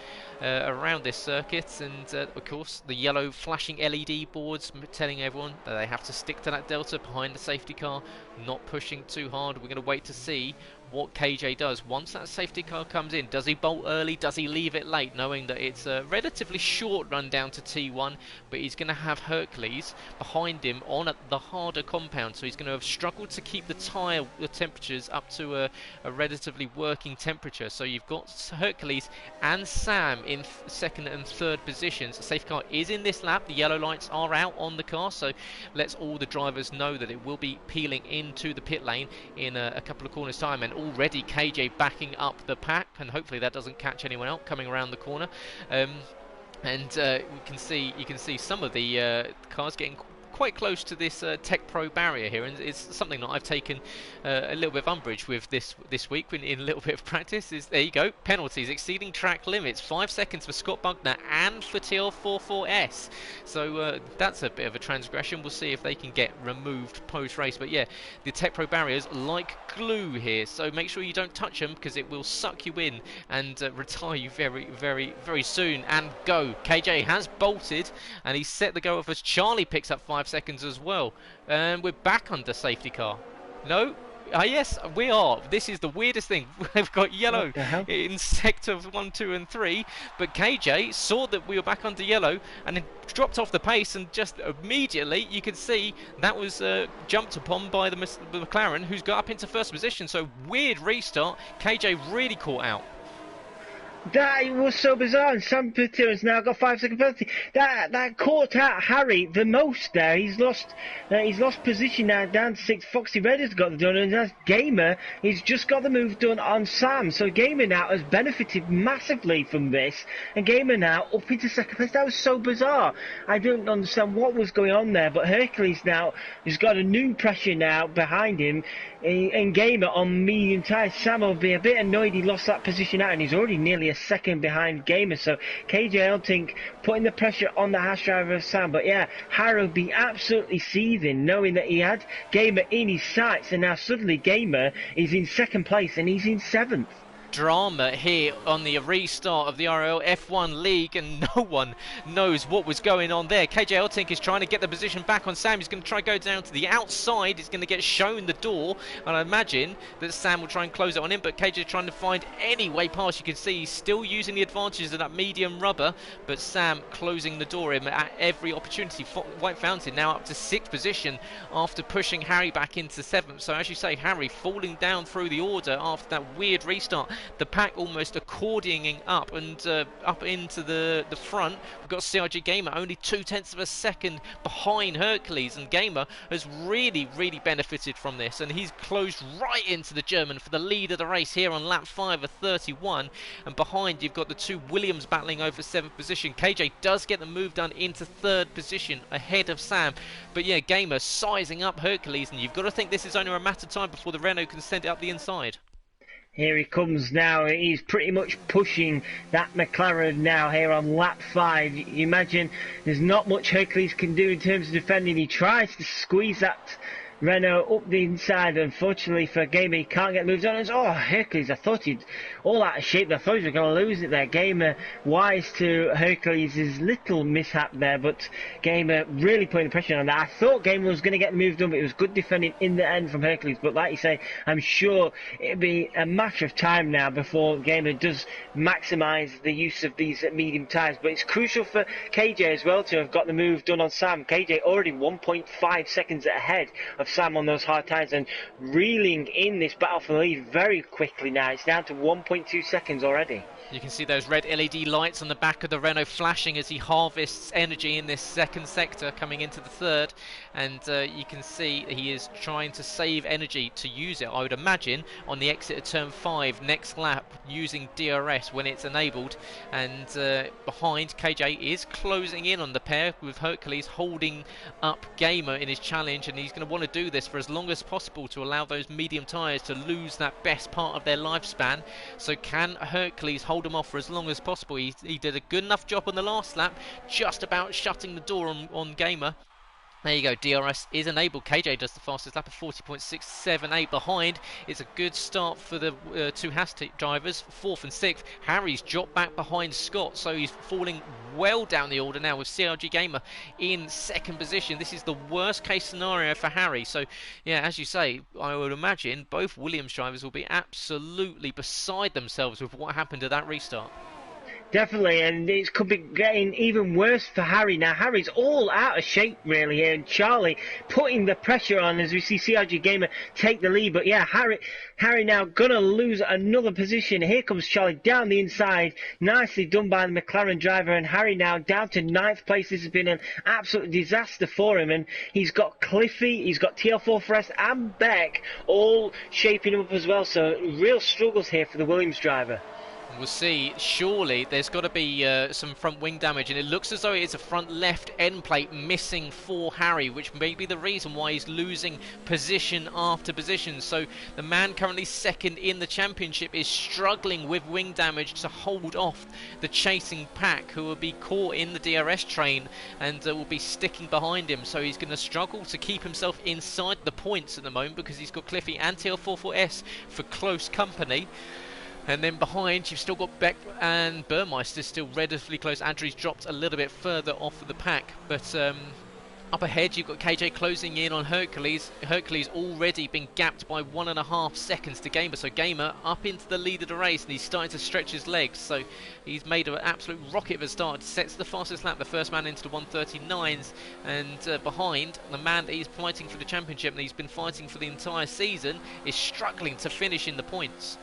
around this circuit, and of course the yellow flashing LED boards telling everyone that they have to stick to that delta behind the safety car, not pushing too hard. We're going to wait to see what KJ does once that safety car comes in. Does he bolt early? Does he leave it late, knowing that it's a relatively short run down to T1, but he's going to have Hercules behind him on the harder compound, so he's going to have struggled to keep the tyre temperatures up to a relatively working temperature. So you've got Hercules and Sam in 2nd and 3rd positions. The safety car is in this lap. The yellow lights are out on the car, so lets all the drivers know that it will be peeling into the pit lane in a couple of corners time. And already KJ backing up the pack, and hopefully that doesn't catch anyone out coming around the corner. And you can see some of the cars getting quite close to this Tech Pro barrier here, and it's something that I've taken a little bit of umbrage with this week in a little bit of practice. There you go, penalties exceeding track limits, 5 seconds for Scott Bugner and for TL44S. So that's a bit of a transgression. We'll see if they can get removed post race. But yeah, the Tech Pro barriers like glue here, so make sure you don't touch them, because it will suck you in and retire you very, very, very soon. And go, KJ has bolted, and he's set the go off as Charlie picks up 5 seconds as well, and we're back under safety car. No, yes, we are. This is the weirdest thing. We've got yellow in sector 1, 2 and 3, but KJ saw that we were back under yellow and then dropped off the pace, and just immediately you could see that was jumped upon by the McLaren, who's got up into 1st position. So weird restart. KJ really caught out. That was so bizarre, and Sam Patil has now got 5 second penalty. That caught out Harry the most there. He's lost position now down to 6. Foxy Red has got the done, and as Gamer, he's just got the move done on Sam. So Gamer now has benefited massively from this, and Gamer now up into 2nd place. That was so bizarre. I don't understand what was going on there, but Hercules now has got a new pressure now behind him, and Gamer on medium tyres. Sam will be a bit annoyed he lost that position out, and he's already nearly a second behind Gamer. So KJ Elting putting the pressure on the harsh driver of Sam. But yeah, Harry will be absolutely seething, knowing that he had Gamer in his sights, and now suddenly Gamer is in 2nd place and he's in 7th. Drama here on the restart of the IRL F1 League, and no one knows what was going on there. KJ Eltink is trying to get the position back on Sam. He's going to try to go down to the outside. He's going to get shown the door, and I imagine that Sam will try and close it on him, but KJ is trying to find any way past. You can see he's still using the advantages of that medium rubber, but Sam closing the door him at every opportunity. White Fountain now up to 6th position after pushing Harry back into 7th. So as you say, Harry falling down through the order after that weird restart. the pack almost accordioning up and up into the front. We've got CRG Gamer only 0.2 of a second behind Hercules, and Gamer has really benefited from this, and he's closed right into the German for the lead of the race here on lap 5 of 31. And behind you've got the two Williams battling over 7th position. KJ does get the move done into 3rd position ahead of Sam, but yeah, Gamer sizing up Hercules, and you've got to think this is only a matter of time before the Renault can send it up the inside. Here he comes now. He's pretty much pushing that McLaren now here on lap 5. You imagine there's not much Hercules can do in terms of defending. He tries to squeeze that Renault up the inside. Unfortunately for Gamer, he can't get moved on. Oh, Hercules, I thought he'd all out of shape. I thought he was going to lose it there. Gamer wise to Hercules' little mishap there, but Gamer really putting the pressure on that. I thought Gamer was going to get moved on, but it was good defending in the end from Hercules. But like you say, I'm sure it'll be a matter of time now before Gamer does maximise the use of these medium tyres. But it's crucial for KJ as well to have got the move done on Sam. KJ already 1.5 seconds ahead of Sam on those hard tyres and reeling in this battle for the lead very quickly now. It's down to 1.2 seconds already. You can see those red LED lights on the back of the Renault flashing as he harvests energy in this second sector coming into the third, and you can see he is trying to save energy to use it, I would imagine, on the exit of turn 5 next lap using DRS when it's enabled. And behind, KJ is closing in on the pair with Hercules holding up Gamer in his challenge, and he's going to want to do this for as long as possible to allow those medium tyres to lose that best part of their lifespan. So can Hercules hold him off for as long as possible? He did a good enough job on the last lap, just about shutting the door on Gamer. There you go, DRS is enabled. KJ does the fastest lap of 40.678 behind. It's a good start for the two Hashtag drivers, 4th and 6th. Harry's dropped back behind Scott, so he's falling well down the order now with CRG Gamer in 2nd position. This is the worst case scenario for Harry. So yeah, as you say, I would imagine both Williams drivers will be absolutely beside themselves with what happened to that restart. Definitely, and it could be getting even worse for Harry. Now, Harry's all out of shape, really, here, and Charlie putting the pressure on as we see CRG Gamer take the lead. But yeah, Harry now going to lose another position. Here comes Charlie down the inside. Nicely done by the McLaren driver, and Harry now down to 9th place. This has been an absolute disaster for him, and he's got Cliffy, he's got TL4 Forest and Beck all shaping him up as well. So real struggles here for the Williams driver. We'll see. Surely there's got to be some front wing damage, and it looks as though it's a front left end plate missing for Harry, which may be the reason why he's losing position after position. So the man currently 2nd in the championship is struggling with wing damage to hold off the chasing pack, who will be caught in the DRS train and will be sticking behind him. So he's going to struggle to keep himself inside the points at the moment, because he's got Cliffy and TL44S for close company. And then behind, you've still got Beck and Burmeister still relatively close. Andrew's dropped a little bit further off of the pack. But up ahead, you've got KJ closing in on Hercules. Hercules already been gapped by 1.5 seconds to Gamer. So Gamer up into the lead of the race, and he's starting to stretch his legs. So he's made an absolute rocket of a start. Sets the fastest lap, the first man into the 139s. And behind, the man that he's fighting for the championship, and he's been fighting for the entire season, is struggling to finish in the points.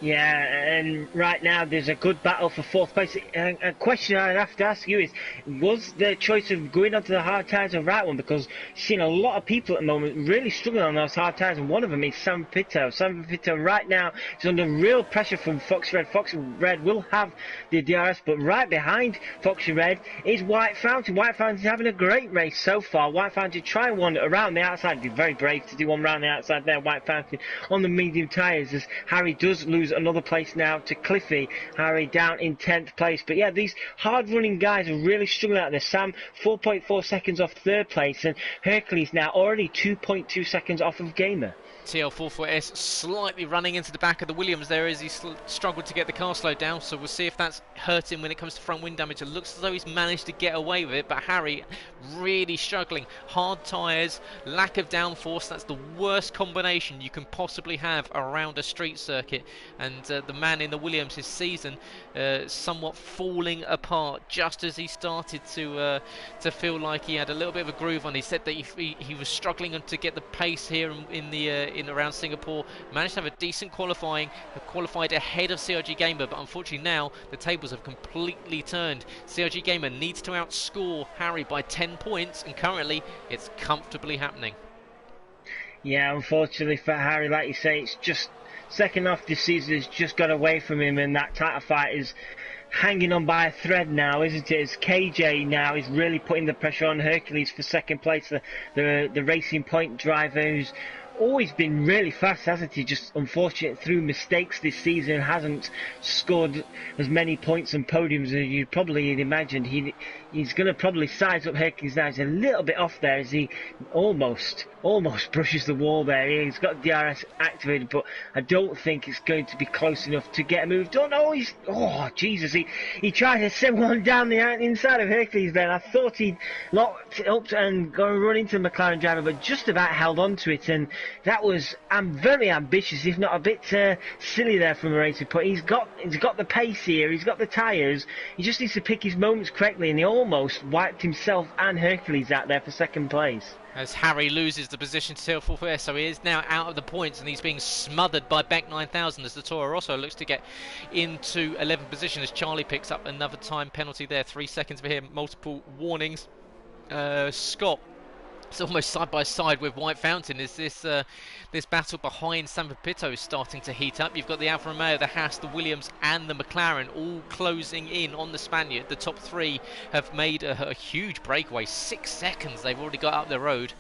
Yeah, and right now there's a good battle for 4th place. A question I'd have to ask you is, was the choice of going onto the hard tyres the right one? Because you've seen a lot of people at the moment really struggling on those hard tyres, and one of them is Sam Pitto. Sam Pitto right now is under real pressure from Foxy Red. Foxy Red will have the DRS, but right behind Foxy Red is White Fountain. White Fountain's having a great race so far. White Fountain try one around the outside. Be very brave to do one around the outside there. White Fountain on the medium tyres, as Harry does lose another place now to Cliffy. Harry down in 10th place. But yeah, these hard running guys are really struggling out there. Sam 4.4 seconds off 3rd place, and Hercules now already 2.2 seconds off of Gamer. TL44S slightly running into the back of the Williams there as he struggled to get the car slowed down, so we'll see if that's hurt him when it comes to front wing damage. It looks as though he's managed to get away with it, but Harry really struggling. Hard tyres, lack of downforce, that's the worst combination you can possibly have around a street circuit, and the man in the Williams this season somewhat falling apart just as he started to feel like he had a little bit of a groove on. He said that he was struggling to get the pace here in in around Singapore. Managed to have a decent qualifying, qualified ahead of CRG Gamer, but unfortunately now the tables have completely turned. CRG Gamer needs to outscore Harry by 10 points, and currently it's comfortably happening. Yeah, unfortunately for Harry, like you say, it's just second half this season has just got away from him, and that title fight is hanging on by a thread now, isn't it? As KJ now is really putting the pressure on Hercules for second place, the Racing Point driver who's always been really fast, hasn't he? Just unfortunate through mistakes this season, hasn't scored as many points and podiums as you probably had imagined. He's going to probably size up Hercules now. He's a little bit off there as he almost brushes the wall there. He's got DRS activated, but I don't think it's going to be close enough to get a move done. Oh Jesus, he tried to send one down the inside of Hercules there. I thought he'd locked it up and go and run into the McLaren driver, but just about held on to it, and that was very ambitious, if not a bit silly there from a Racing Point. He's got the pace here, he's got the tyres, he just needs to pick his moments correctly, and he almost wiped himself and Hercules out there for second place. As Harry loses the position to fourth place, so he is now out of the points and he's being smothered by Beck 9000 as the Toro Rosso looks to get into 11th position as Charlie picks up another time penalty there. 3 seconds for him, multiple warnings. Scott, it's almost side by side with White Fountain. Is this battle behind San Pepito is starting to heat up? You've got the Alfa Romeo, the Haas, the Williams and the McLaren all closing in on the Spaniard. The top three have made a huge breakaway. 6 seconds they've already got up the road.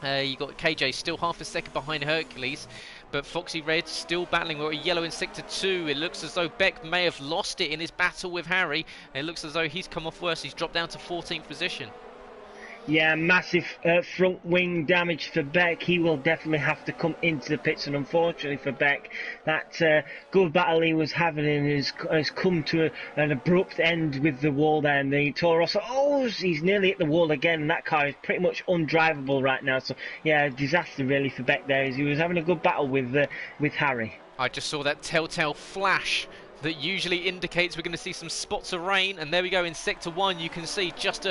You got KJ still half a second behind Hercules, but Foxy Red still battling. We're yellow in sector 2. It looks as though Beck may have lost it in his battle with Harry. It looks as though he's come off worse. He's dropped down to 14th position. Yeah, massive front wing damage for Beck. He will definitely have to come into the pits, and unfortunately for Beck, that good battle he was having has come to an abrupt end with the wall there, and the Toro Rosso, he's nearly hit the wall again, and that car is pretty much undrivable right now. So yeah, disaster really for Beck there, as he was having a good battle with Harry. I just saw that telltale flash that usually indicates we're going to see some spots of rain, and there we go in sector 1. You can see just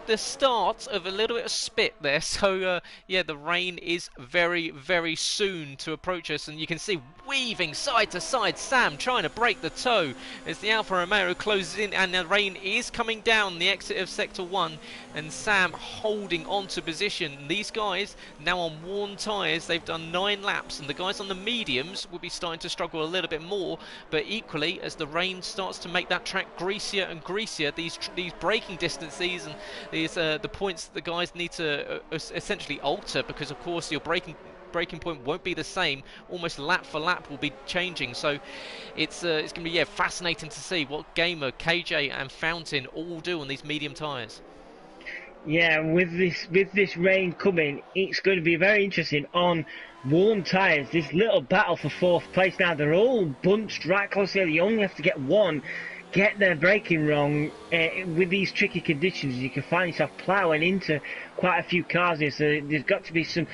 the start of a little bit of spit there. So yeah, the rain is very, very soon to approach us, and you can see weaving side to side Sam trying to break the toe as the Alfa Romeo closes in, and the rain is coming down the exit of sector 1, and Sam holding on to position. These guys now on worn tyres, they've done 9 laps, and the guys on the mediums will be starting to struggle a little bit more. But equally, as the rain starts to make that track greasier and greasier, these braking distances and these the points that the guys need to essentially alter, because of course your braking point won't be the same. Almost lap for lap will be changing. So it's going to be fascinating to see what Gamer, KJ and Fountain all do on these medium tyres. Yeah, with this rain coming, it's going to be very interesting on worn tyres. This little battle for 4th place now, they're all bunched right close here. You only have to get one get their braking wrong with these tricky conditions. You can find yourself ploughing into quite a few cars here, so there's got to be some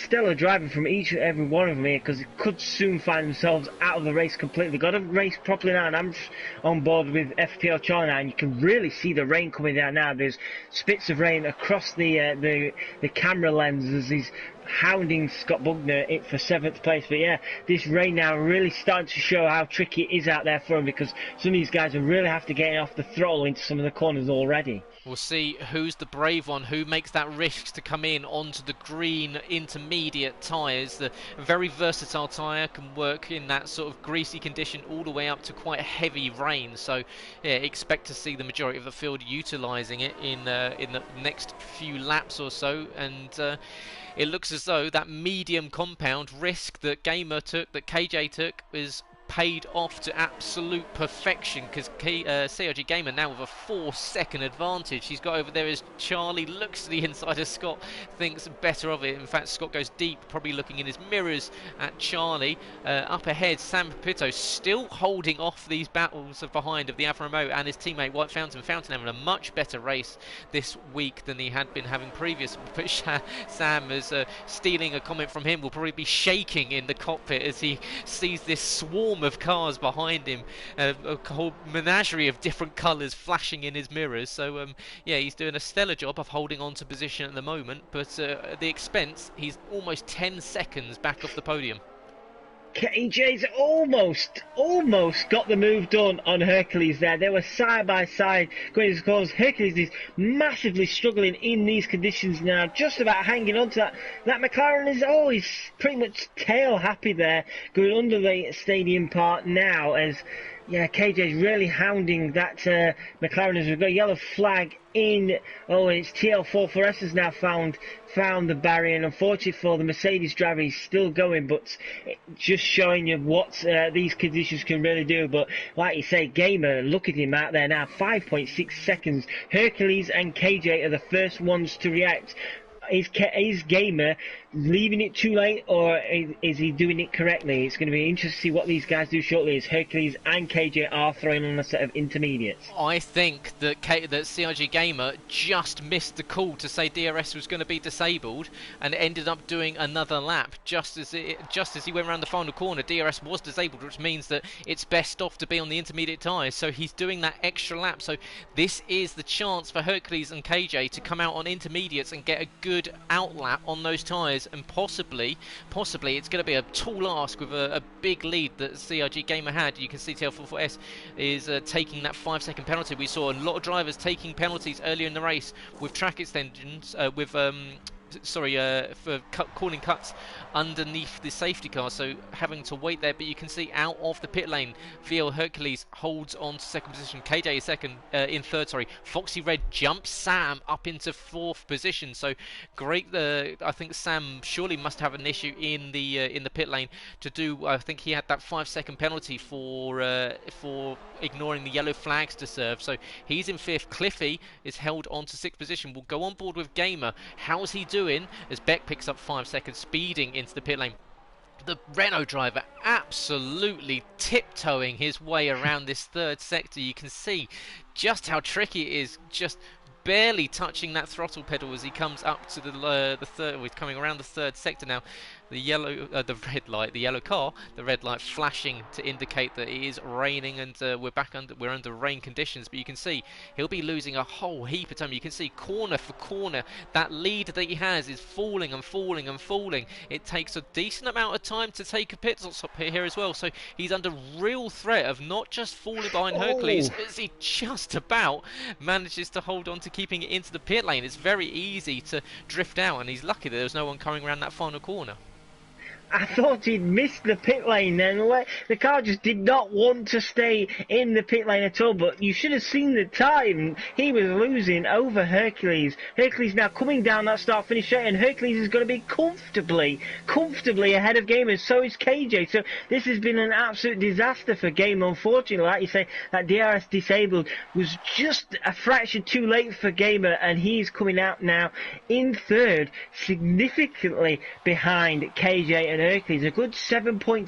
stellar driving from each and every one of them here, because they could soon find themselves out of the race completely. They've got to race properly now, and I'm just on board with FPL Charlie now, and you can really see the rain coming down now. There's spits of rain across the camera lens as he's hounding Scott Bugner for 7th place. But yeah, this rain now really starting to show how tricky it is out there for him, because some of these guys will really have to get off the throttle into some of the corners already. We'll see who's the brave one, who makes that risk to come in onto the green intermediate tyres. The very versatile tyre can work in that sort of greasy condition all the way up to quite heavy rain. So yeah, expect to see the majority of the field utilising it in the next few laps or so. And it looks as though that medium compound risk that Gamer took, that KJ took, is paid off to absolute perfection, because CRG Gamer now with a 4-second advantage. He's got over there as Charlie looks to the inside of Scott, thinks better of it. In fact, Scott goes deep, probably looking in his mirrors at Charlie. Up ahead, Sam Pepito still holding off these battles behind of the Alfa Romeo and his teammate White Fountain. Fountain having a much better race this week than he had been having previous. But Sam is stealing a comment from him, will probably be shaking in the cockpit as he sees this swarm swarm of cars behind him, a whole menagerie of different colours flashing in his mirrors. So yeah, he's doing a stellar job of holding on to position at the moment, but at the expense, he's almost 10 seconds back off the podium. KJ's almost got the move done on Hercules there. They were side by side going to cause Hercules is massively struggling in these conditions now, just about hanging on to that. That McLaren is always pretty much tail happy there, going under the stadium part now as yeah, KJ's really hounding that McLaren as we've got a yellow flag in. Oh, it's TL4 has now found the barrier, and unfortunately for the Mercedes driver, he's still going, but just showing you what these conditions can really do. But like you say, Gamer, look at him out there now, 5.6 seconds. Hercules and KJ are the first ones to react. Is Gamer leaving it too late, or is he doing it correctly? It's going to be interesting to see what these guys do shortly as Hercules and KJ are throwing on a set of intermediates. I think that CRG Gamer just missed the call to say DRS was going to be disabled and ended up doing another lap just as he went around the final corner. DRS was disabled, which means that it's best off to be on the intermediate tyres, so he's doing that extra lap. So this is the chance for Hercules and KJ to come out on intermediates and get a good outlap on those tyres, and possibly it's going to be a tall ask with a big lead that CRG Gamer had. You can see TL44S is taking that 5-second penalty. We saw a lot of drivers taking penalties earlier in the race with track extensions, for calling cuts underneath the safety car, so having to wait there. But you can see out of the pit lane, VL Hercules holds on to second position. KJ is in third. Foxy Red jumps Sam up into fourth position. So great. I think Sam surely must have an issue in the pit lane to do. I think he had that 5-second penalty for ignoring the yellow flags to serve. So he's in fifth. Cliffy is held on to sixth position. We'll go on board with Gamer. How's he doing? As Beck picks up 5 seconds, speeding into the pit lane. The Renault driver absolutely tiptoeing his way around this third sector. You can see just how tricky it is, just barely touching that throttle pedal as he comes up to the third. We're coming around the third sector now. The yellow car, the red light flashing to indicate that it is raining, and we're under rain conditions. But you can see he'll be losing a whole heap of time. You can see corner for corner that lead that he has is falling and falling and falling. It takes a decent amount of time to take a pit stop here as well. So he's under real threat of not just falling behind Hercules, as he just about manages to hold on to keeping it into the pit lane. It's very easy to drift out, and he's lucky that there was no one coming around that final corner. I thought he'd missed the pit lane then. The car just did not want to stay in the pit lane at all, but you should have seen the time. He was losing over Hercules. Hercules now coming down that start-finish straight, and Hercules is going to be comfortably ahead of Gamer. So is KJ. So this has been an absolute disaster for Gamer, unfortunately. Like you say, that DRS disabled was just a fraction too late for Gamer, and he's coming out now in third, significantly behind KJ and Hercules, a good 7.6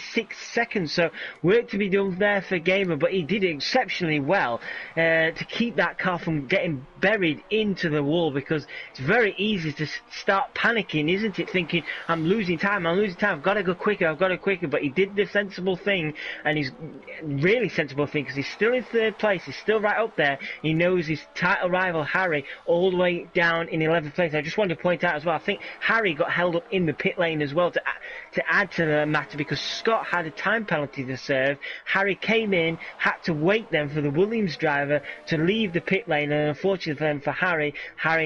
seconds, so work to be done there for Gamer, but he did exceptionally well to keep that car from getting buried into the wall, because it's very easy to start panicking, isn't it, thinking, I'm losing time, I've got to go quicker, but he did the sensible thing, and he's really sensible thing, because he's still in third place, he's still right up there. He knows his title rival Harry all the way down in 11th place. I just wanted to point out as well, I think Harry got held up in the pit lane as well to add to the matter, because Scott had a time penalty to serve. Harry came in, had to wait then for the Williams driver to leave the pit lane, and unfortunately then for Harry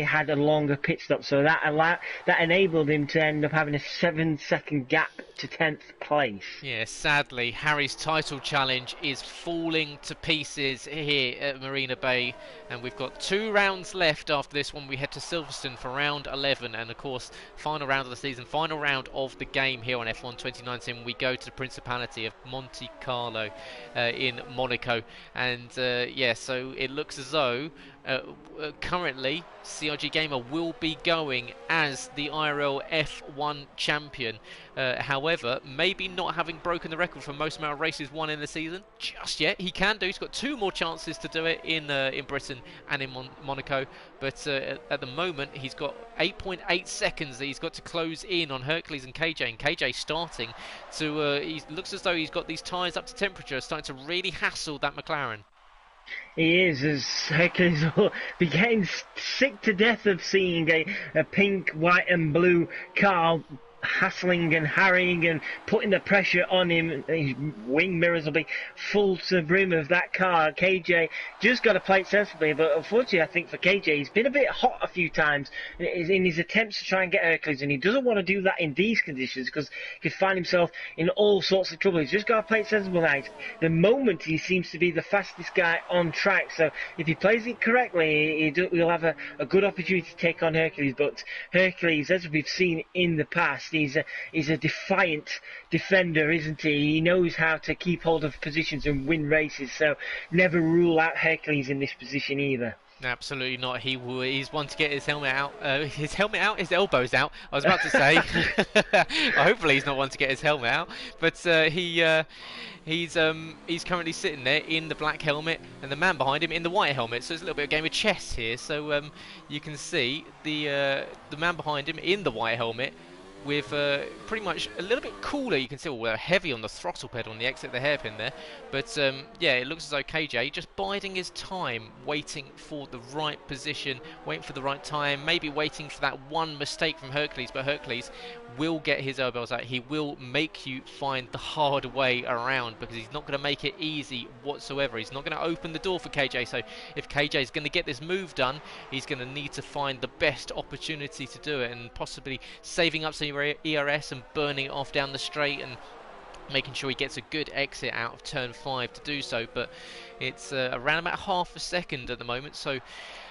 had a longer pit stop, so that enabled him to end up having a 7-second gap to 10th place. Yeah, sadly, Harry's title challenge is falling to pieces here at Marina Bay, and we've got 2 rounds left after this one. We head to Silverstone for round 11, and of course, final round of the season, final round of the game here on F1 2019. We go to the Principality of Monte Carlo in Monaco, and yeah, so it looks as though Currently, CRG Gamer will be going as the IRL F1 champion. However, maybe not having broken the record for most amount of races won in the season just yet. He can do. He's got 2 more chances to do it in Britain and in Monaco. But at the moment, he's got 8.8 seconds that he's got to close in on Hercules and KJ. And KJ starting to. He looks as though he's got these tyres up to temperature, starting to really hassle that McLaren. He is, as Hercules will be getting sick to death of seeing a pink, white and blue car hassling and harrying and putting the pressure on him. His wing mirrors will be full to the brim of that car. KJ just got to play it sensibly, but unfortunately I think for KJ he's been a bit hot a few times in his attempts to try and get Hercules, and he doesn't want to do that in these conditions because he could find himself in all sorts of trouble. He's just got to play it sensible now. The moment he seems to be the fastest guy on track, so if he plays it correctly he'll have a good opportunity to take on Hercules. But Hercules, as we've seen in the past, he's a defiant defender, isn't he? He knows how to keep hold of positions and win races, so never rule out Hercules in this position either. Absolutely not. He's one to get his helmet out. His elbows out. I was about to say. Well, hopefully he's not one to get his helmet out. But he's currently sitting there in the black helmet, and the man behind him in the white helmet. So it's a little bit of a game of chess here. So you can see the man behind him in the white helmet, with pretty much a little bit cooler. You can see we're heavy on the throttle pedal on the exit, the hairpin there. But yeah, it looks as though KJ just biding his time, waiting for the right position, waiting for the right time, maybe waiting for that one mistake from Hercules. But Hercules will get his elbows out. He will make you find the hard way around, because he's not going to make it easy whatsoever. He's not going to open the door for KJ. So if KJ is going to get this move done, he's going to need to find the best opportunity to do it, and possibly saving up some ERS and burning it off down the straight and making sure he gets a good exit out of turn 5 to do so. But it's around about half a second at the moment, so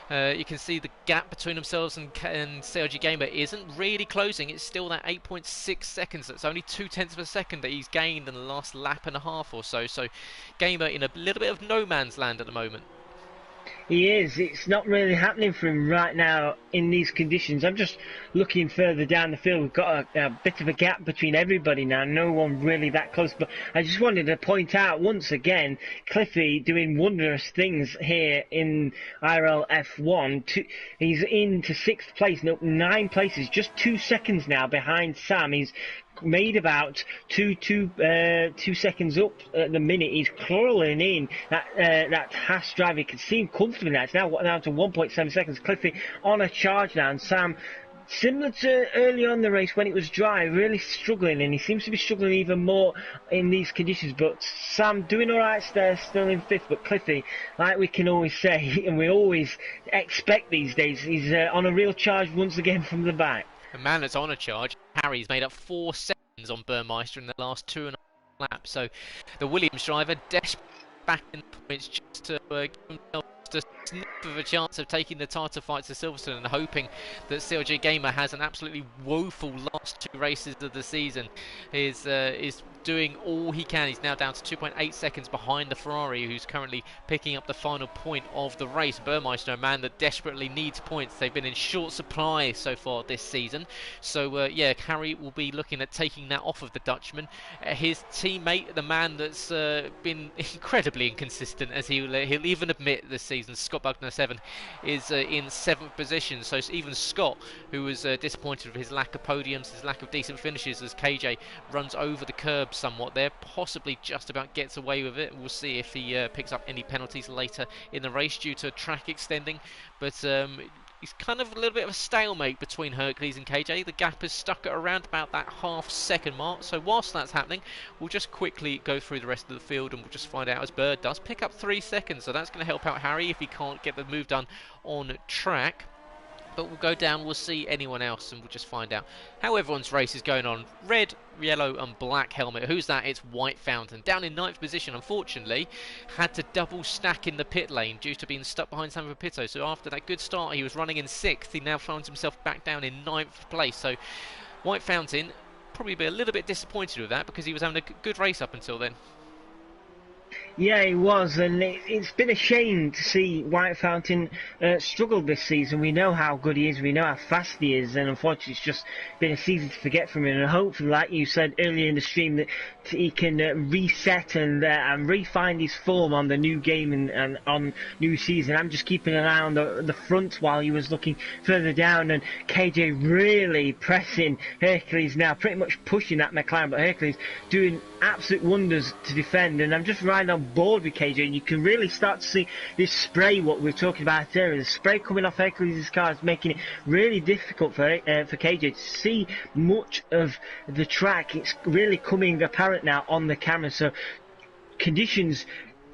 you can see the gap between themselves and CRG Gamer isn't really closing. It's still that 8.6 seconds. That's only 0.2 of a second that he's gained in the last lap and a half or so. So Gamer in a little bit of no man's land at the moment. He is. It's not really happening for him right now in these conditions. I'm just looking further down the field. We've got a bit of a gap between everybody now. No one really that close. But I just wanted to point out once again, Cliffy doing wondrous things here in IRL F1. He's into 6th place, no, 9 places, just 2 seconds now behind Sam. He's made about two seconds up at the minute. He's crawling in. That Haas driver, you can see him comfortably now. It's now down to 1.7 seconds. Cliffy on a charge now, and Sam, similar to early on in the race when it was dry, really struggling, and he seems to be struggling even more in these conditions. But Sam doing alright there, still in 5th, but Cliffy, like we can always say, and we always expect these days, he's on a real charge once again from the back. A man that's on a charge, Harry's made up 4 seconds on Burmeister in the last 2.5 laps. So the Williams driver desperate back in the points just to give himself just a sniff of a chance of taking the title fight to Silverstone, and hoping that CLG Gamer has an absolutely woeful last 2 races of the season. Is doing all he can. He's now down to 2.8 seconds behind the Ferrari, who's currently picking up the final point of the race. Burmeister, a man that desperately needs points. They've been in short supply so far this season. So yeah, Harry will be looking at taking that off of the Dutchman. His teammate, the man that's been incredibly inconsistent, as he'll even admit this season, Scott Bugner 7, is in 7th position. So even Scott, who was disappointed with his lack of podiums, his lack of decent finishes, as KJ runs over the curb somewhat there, possibly just about gets away with it. We'll see if he picks up any penalties later in the race due to track extending. But it's kind of a little bit of a stalemate between Hercules and KJ. The gap is stuck at around about that half-second mark. So whilst that's happening, we'll just quickly go through the rest of the field, and we'll just find out, as Bird does pick up 3 seconds. So that's going to help out Harry if he can't get the move done on track. But we'll go down, we'll see anyone else, and we'll just find out how everyone's race is going on. Red, yellow and black helmet. Who's that? It's White Fountain. Down in 9th position, unfortunately. Had to double stack in the pit lane due to being stuck behind San Pito. So after that good start, he was running in 6th. He now finds himself back down in 9th place. So White Fountain probably be a little bit disappointed with that, because he was having a good race up until then. Yeah, he was, and it's been a shame to see White Fountain struggle this season. We know how good he is, we know how fast he is, and unfortunately it's just been a season to forget from him. And hopefully, like you said earlier in the stream, that he can reset and re-find his form on the new game and on new season. I'm just keeping an eye on the front while he was looking further down, and KJ really pressing Hercules now, pretty much pushing that McLaren, but Hercules doing absolute wonders to defend. And I'm just riding on board with KJ, and you can really start to see this spray, what we were talking about there, the spray coming off Hercules' car is making it really difficult for KJ to see much of the track. It's really coming apparent now on the camera, so conditions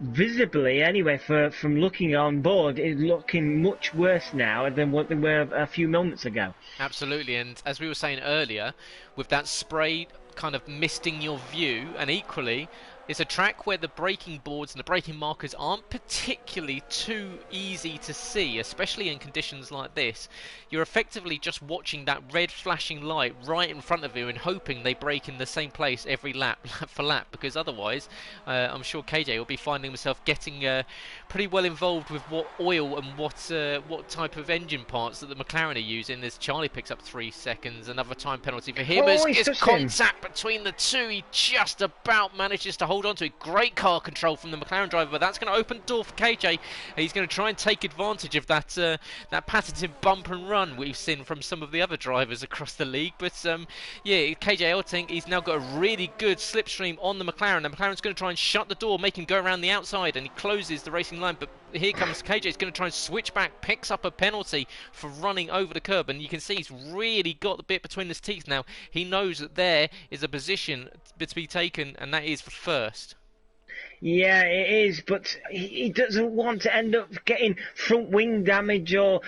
visibly anyway from looking on board is looking much worse now than what they were a few moments ago. Absolutely, and as we were saying earlier, with that spray kind of misting your view, and equally it's a track where the braking boards and the braking markers aren't particularly too easy to see, especially in conditions like this. You're effectively just watching that red flashing light right in front of you and hoping they brake in the same place every lap, lap for lap, because otherwise I'm sure KJ will be finding himself getting pretty well involved with what oil and what type of engine parts that the McLaren are using. As Charlie picks up 3 seconds, another time penalty for him. As it's contact between the two, he just about manages to hold on to it. Great car control from the McLaren driver, but that's going to open the door for KJ. He's going to try and take advantage of that patented bump and run we've seen from some of the other drivers across the league. But yeah, KJ Elting, he's now got a really good slipstream on the McLaren. The McLaren's going to try and shut the door, make him go around the outside, and he closes the racing line. But here comes KJ. He's going to try and switch back, picks up a penalty for running over the curb, and you can see he's really got the bit between his teeth now. He knows that there is a position to be taken, and that is for first. Yeah, it is, but he doesn't want to end up getting front wing damage or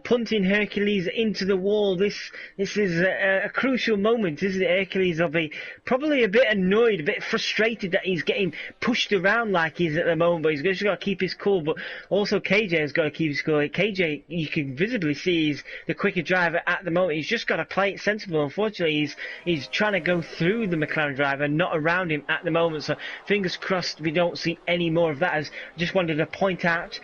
punting Hercules into the wall. This is a crucial moment, isn't it? Hercules will be probably a bit annoyed, a bit frustrated that he's getting pushed around like he's at the moment, but he's just got to keep his cool. But also KJ has got to keep his cool. KJ, you can visibly see he's the quicker driver at the moment. He's just got to play it sensible. Unfortunately, he's trying to go through the McLaren driver, not around him at the moment. So fingers crossed we don't see any more of that. As I just wanted to point out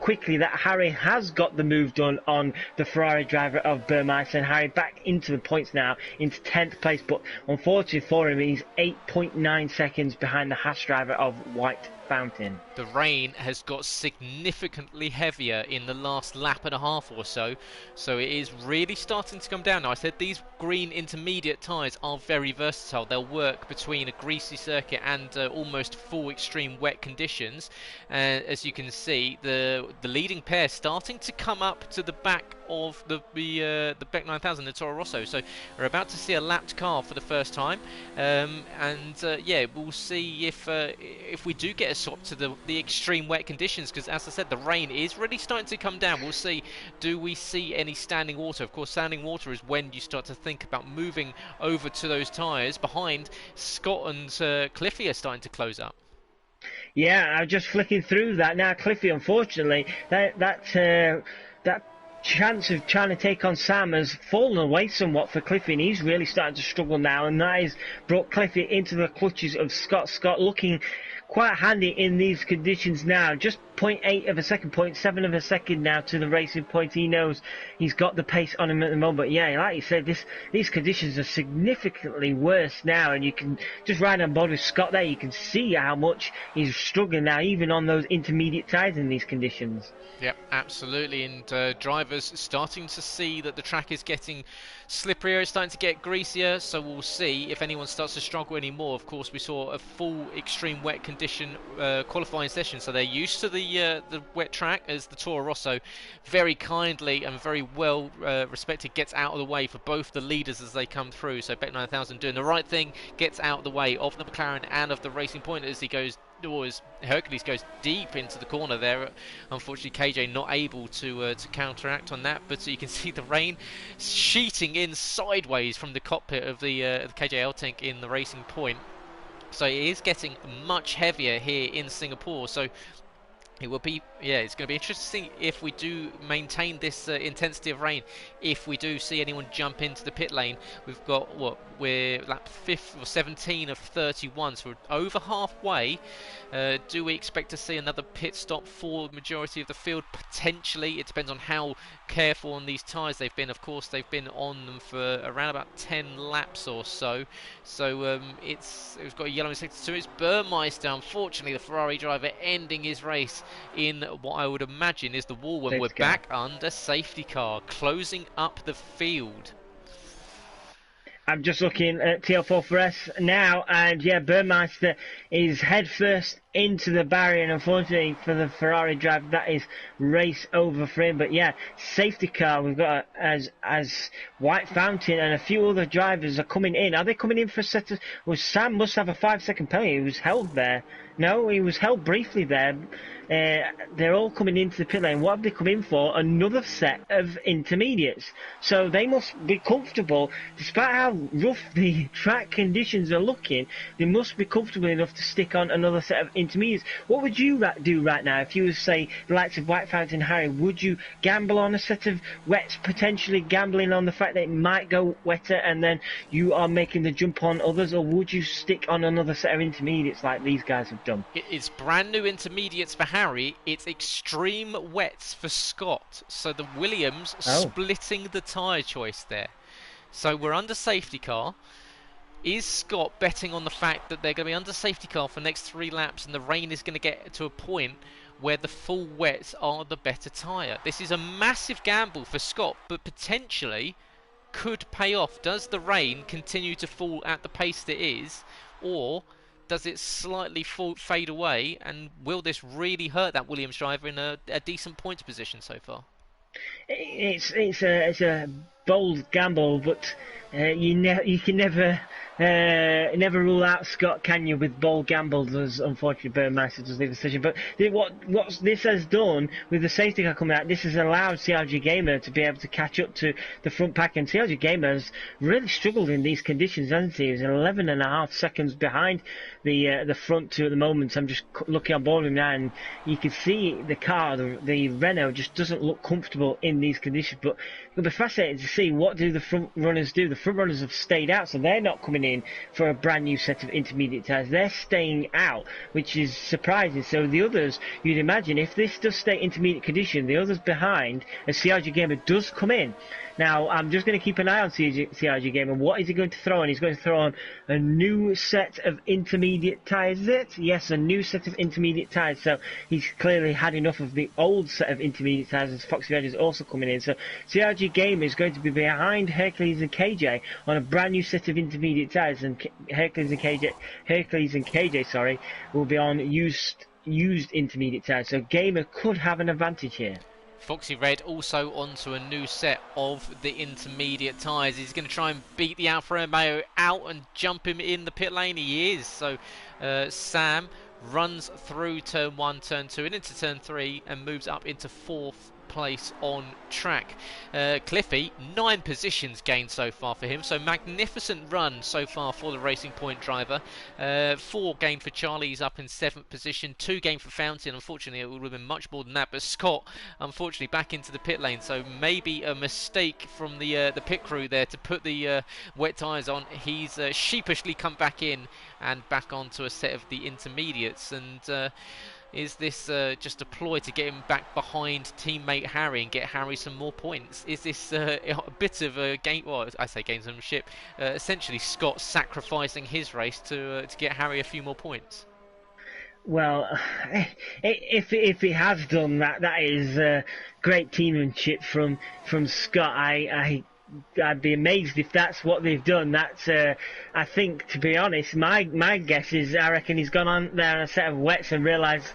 quickly that Harry has got the move done on the Ferrari driver of Burmeister, and Harry back into the points now, into 10th place, but unfortunately for him he's 8.9 seconds behind the Haas driver of White Fountain. The rain has got significantly heavier in the last lap and a half or so, so it is really starting to come down now. I said these green intermediate tyres are very versatile. They'll work between a greasy circuit and almost full extreme wet conditions. As you can see, the leading pair starting to come up to the back of the Beck 9000, the Toro Rosso. So we're about to see a lapped car for the first time, yeah, we'll see if we do get a swap to the extreme wet conditions, because as I said, the rain is really starting to come down. We'll see, do we see any standing water? Of course, standing water is when you start to think about moving over to those tyres behind. Scott and Cliffy are starting to close up. Yeah, I'm just flicking through that now. Cliffy, unfortunately, that chance of trying to take on Sam has fallen away somewhat for Cliffy, and he's really starting to struggle now, and that has brought Cliffy into the clutches of Scott. Scott looking quite handy in these conditions now, just 0.8 of a second, 0.7 of a second now to the racing point. He knows he's got the pace on him at the moment, but yeah, like you said, these conditions are significantly worse now, and you can just ride on board with Scott there. You can see how much he's struggling now, even on those intermediate tyres in these conditions. Yep, absolutely, and drivers starting to see that the track is getting slipperier, it's starting to get greasier, so we'll see if anyone starts to struggle anymore. Of course, we saw a full extreme wet condition qualifying session, so they're used to the wet track, as the Toro Rosso very kindly and very well respected gets out of the way for both the leaders as they come through. So Beck 9000 doing the right thing, gets out of the way of the McLaren and of the Racing Point as he goes, or as Hercules goes deep into the corner there. Unfortunately, KJ not able to counteract on that, but you can see the rain sheeting in sideways from the cockpit of the KJL tank in the Racing Point. So it is getting much heavier here in Singapore. So It will be, yeah, it's going to be interesting if we do maintain this intensity of rain. If we do see anyone jump into the pit lane, we've got, what, we're lap 5 or 17 of 31, so we're over halfway. Do we expect to see another pit stop for the majority of the field? Potentially. It depends on how careful on these tyres they've been. Of course, they've been on them for around about 10 laps or so. So it's got a yellow in sector 2. It's Burmeister, unfortunately, the Ferrari driver, ending his race in what I would imagine is the wall when we're back under safety car, closing up the field. I'm just looking at TL4 now, and yeah, Burmeister is head first into the barrier, and unfortunately for the Ferrari driver, that is race over for him. But yeah, safety car we've got as White Fountain and a few other drivers are coming in. Are they coming in for a set of... Well, Sam must have a 5-second penalty. He was held there. No, he was held briefly there. They're all coming into the pit lane. What have they come in for? Another set of intermediates. So they must be comfortable, despite how rough the track conditions are looking, they must be comfortable enough to stick on another set of intermediates. What would you do right now if you were, say, the likes of White Fountain Harry? Would you gamble on a set of wets, potentially gambling on the fact that it might go wetter and then you are making the jump on others, or would you stick on another set of intermediates like these guys have done? It's brand new intermediates for Harry. It's extreme wets for Scott. So the Williams splitting the tyre choice there. So we're under safety car. Is Scott betting on the fact that they're going to be under safety car for the next 3 laps and the rain is going to get to a point where the full wets are the better tyre? This is a massive gamble for Scott, but potentially could pay off. Does the rain continue to fall at the pace that it is, or does it slightly fade away, and will this really hurt that Williams driver in a decent points position so far? It's a bold gamble, but you can never rule out Scott, can you, with bold gambles, as unfortunately Burmeister does leave the decision. But what this has done with the safety car coming out, this has allowed CRG Gamer to be able to catch up to the front pack, and CRG Gamer has really struggled in these conditions, hasn't he? He's 11.5 seconds behind the front two at the moment. I'm just looking on board with him now, and you can see the car, the Renault, just doesn't look comfortable in these conditions. But it'll be fascinating to see what do the front runners do. The front runners have stayed out, so they're not coming in for a brand new set of intermediate tyres. They're staying out, which is surprising. So the others, you'd imagine, if this does stay intermediate condition, the others behind, as CRG Gamer does come in. Now, I'm just going to keep an eye on CRG Gamer. What is he going to throw on? He's going to throw on a new set of intermediate tyres, is it? Yes, a new set of intermediate tyres. So he's clearly had enough of the old set of intermediate tyres, as Foxy Red is also coming in. So CRG Gamer is going to be behind Hercules and KJ on a brand new set of intermediate tyres, and Hercules and KJ, will be on used intermediate tyres. So Gamer could have an advantage here. Foxy Red also onto a new set of the intermediate tyres. He's going to try and beat the Alfa Romeo out and jump him in the pit lane. He is. So Sam runs through turn 1, turn 2 and into turn 3 and moves up into 4th place on track. Cliffy, 9 positions gained so far for him, so magnificent run so far for the Racing Point driver. 4 gained for Charlie, he's up in 7th position. 2 gained for Fountain. Unfortunately it would have been much more than that, but Scott unfortunately back into the pit lane, so maybe a mistake from the pit crew there to put the wet tyres on. He's sheepishly come back in and back onto a set of the intermediates, and is this just a ploy to get him back behind teammate Harry and get Harry some more points? Is this a bit of a game? Well, I say gamesmanship. Essentially, Scott sacrificing his race to get Harry a few more points. Well, if he has done that, that is great teammanship from Scott. I'd be amazed if that's what they've done. That's, I think, to be honest, my guess is I reckon he's gone on there on a set of wets and realised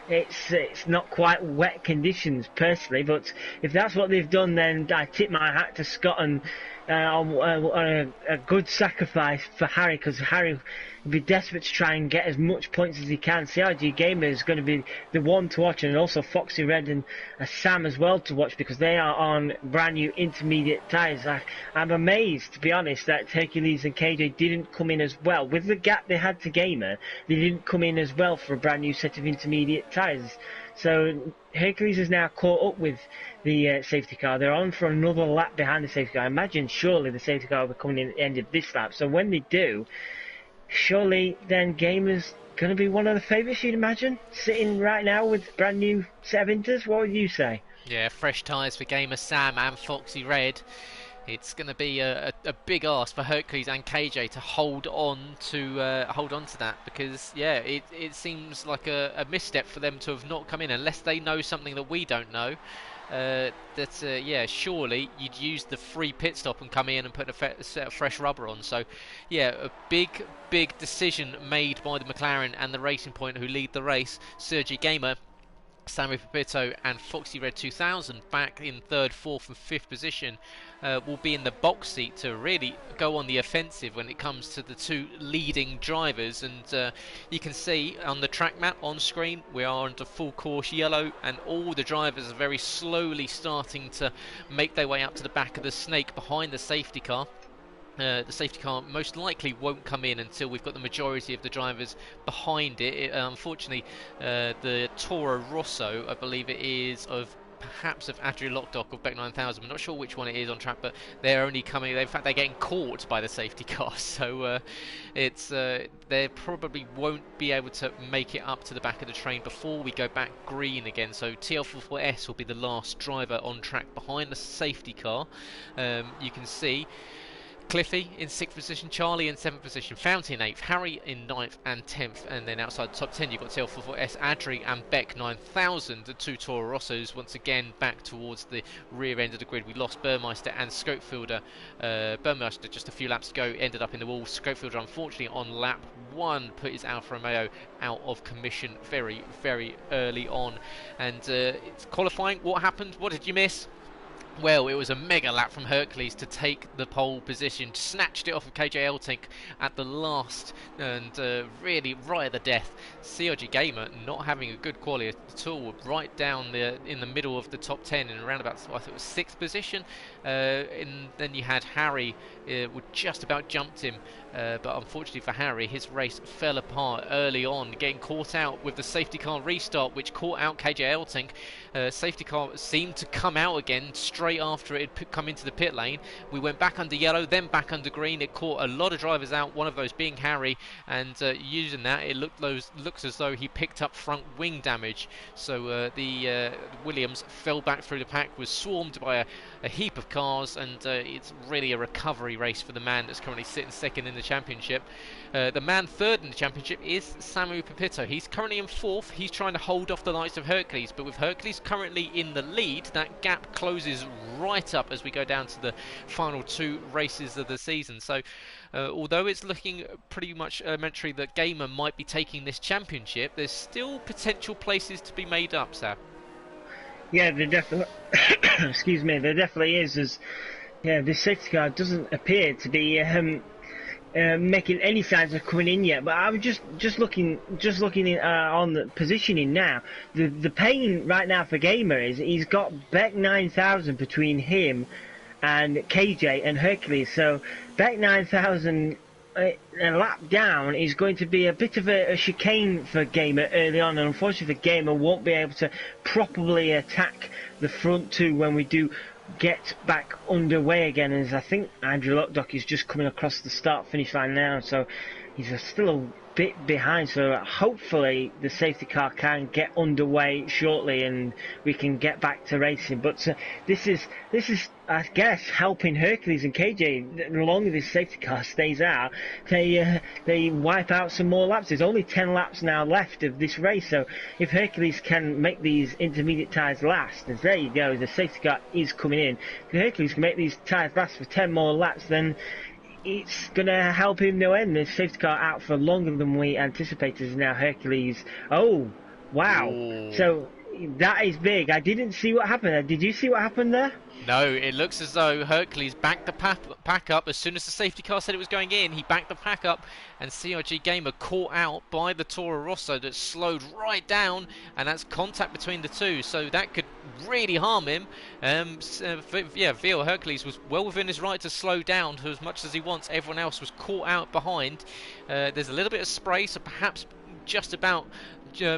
it's not quite wet conditions personally. But if that's what they've done, then I tip my hat to Scott and a good sacrifice for Harry, because Harry will be desperate to try and get as much points as he can. CRG Gamer is going to be the one to watch, and also Foxy Red and Sam as well to watch, because they are on brand new intermediate tyres. I'm amazed, to be honest, that Hercules and KJ didn't come in as well. With the gap they had to Gamer, they didn't come in as well for a brand new set of intermediate tyres. So Hercules is now caught up with the safety car. They're on for another lap behind the safety car. I imagine surely the safety car will be coming in at the end of this lap. So when they do, surely then Gamer's going to be one of the favourites, you'd imagine, sitting right now with brand new set of Inters. What would you say? Yeah, fresh tyres for Gamer Sam and Foxy Red. It's going to be a big ask for Hercules and KJ to hold on to that, because yeah, it seems like a misstep for them to have not come in unless they know something that we don't know. Yeah, surely you'd use the free pit stop and come in and put a set of fresh rubber on. So yeah, a big decision made by the McLaren and the Racing Point, who lead the race. Sergi Gamer, Samu Pepito and Foxy Red 2000 back in 3rd, 4th and 5th position will be in the box seat to really go on the offensive when it comes to the two leading drivers. And you can see on the track map on screen we are under full course yellow, and all the drivers are very slowly starting to make their way up to the back of the snake behind the safety car. The safety car most likely won't come in until we've got the majority of the drivers behind it. Unfortunately, the Toro Rosso, I believe it is, perhaps of Adria Lockdock of Beck 9000. I'm not sure which one it is on track, but they're only coming. In fact, they're getting caught by the safety car, so they probably won't be able to make it up to the back of the train before we go back green again. So TL44S will be the last driver on track behind the safety car. You can see Cliffy in 6th position, Charlie in 7th position, Fountain 8th, Harry in 9th and 10th, and then outside the top 10 you've got TL44S, Adri and Beck 9000, the two Toro Rossos once again back towards the rear end of the grid. We lost Burmeister and Scopefielder. Burmeister just a few laps ago ended up in the wall. Scopefielder unfortunately on lap 1 put his Alfa Romeo out of commission very early on. And it's qualifying. What happened? What did you miss? Well, it was a mega lap from Hercules to take the pole position, snatched it off of KJ Eltink at the last, and really right at the death. CRG Gamer not having a good quality at all, right down in the middle of the top 10 and around about, I think it was 6th position. And then you had Harry, would just about jumped him, but unfortunately for Harry, his race fell apart early on, getting caught out with the safety car restart, which caught out KJ Eltink. Safety car seemed to come out again straight after it had come into the pit lane. We went back under yellow, then back under green. It caught a lot of drivers out, one of those being Harry, and using that, it looks as though he picked up front wing damage. So the Williams fell back through the pack, was swarmed by a heap of cars, and it's really a recovery race for the man that's currently sitting 2nd in the championship. The man 3rd in the championship is Samu Pepito. He's currently in 4th. He's trying to hold off the likes of Hercules, but with Hercules currently in the lead, that gap closes right up as we go down to the final 2 races of the season. So although it's looking pretty much elementary that Gamer might be taking this championship, there's still potential places to be made up, Sab. Yeah, there definitely excuse me, there definitely is. As yeah, this safety car doesn't appear to be making any signs of coming in yet. But I was just looking on the positioning now. The pain right now for Gamer is he's got Beck 9000 between him and KJ and Hercules. So Beck 9000 a lap down is going to be a bit of a chicane for Gamer early on, and unfortunately the Gamer won't be able to properly attack the front 2 when we do get back underway again. As I think Andrew Lockdock is just coming across the start finish line now, so he's still a bit behind, so hopefully the safety car can get underway shortly and we can get back to racing. But this is I guess helping Hercules and KJ. The longer this safety car stays out, they wipe out some more laps. There's only 10 laps now left of this race, so if Hercules can make these intermediate tyres last, and there you go, the safety car is coming in, if Hercules can make these tyres last for 10 more laps, then it's going to help him no end. The safety car out for longer than we anticipated is now Hercules. Oh, wow. Ooh. So that is big. I didn't see what happened. Did you see what happened there? No, it looks as though Hercules backed the pack up. As soon as the safety car said it was going in, he backed the pack up, and CRG Gamer caught out by the Toro Rosso that slowed right down, and that's contact between the two, so that could really harm him. Veal Hercules was well within his right to slow down to as much as he wants. Everyone else was caught out behind. There's a little bit of spray, so perhaps just about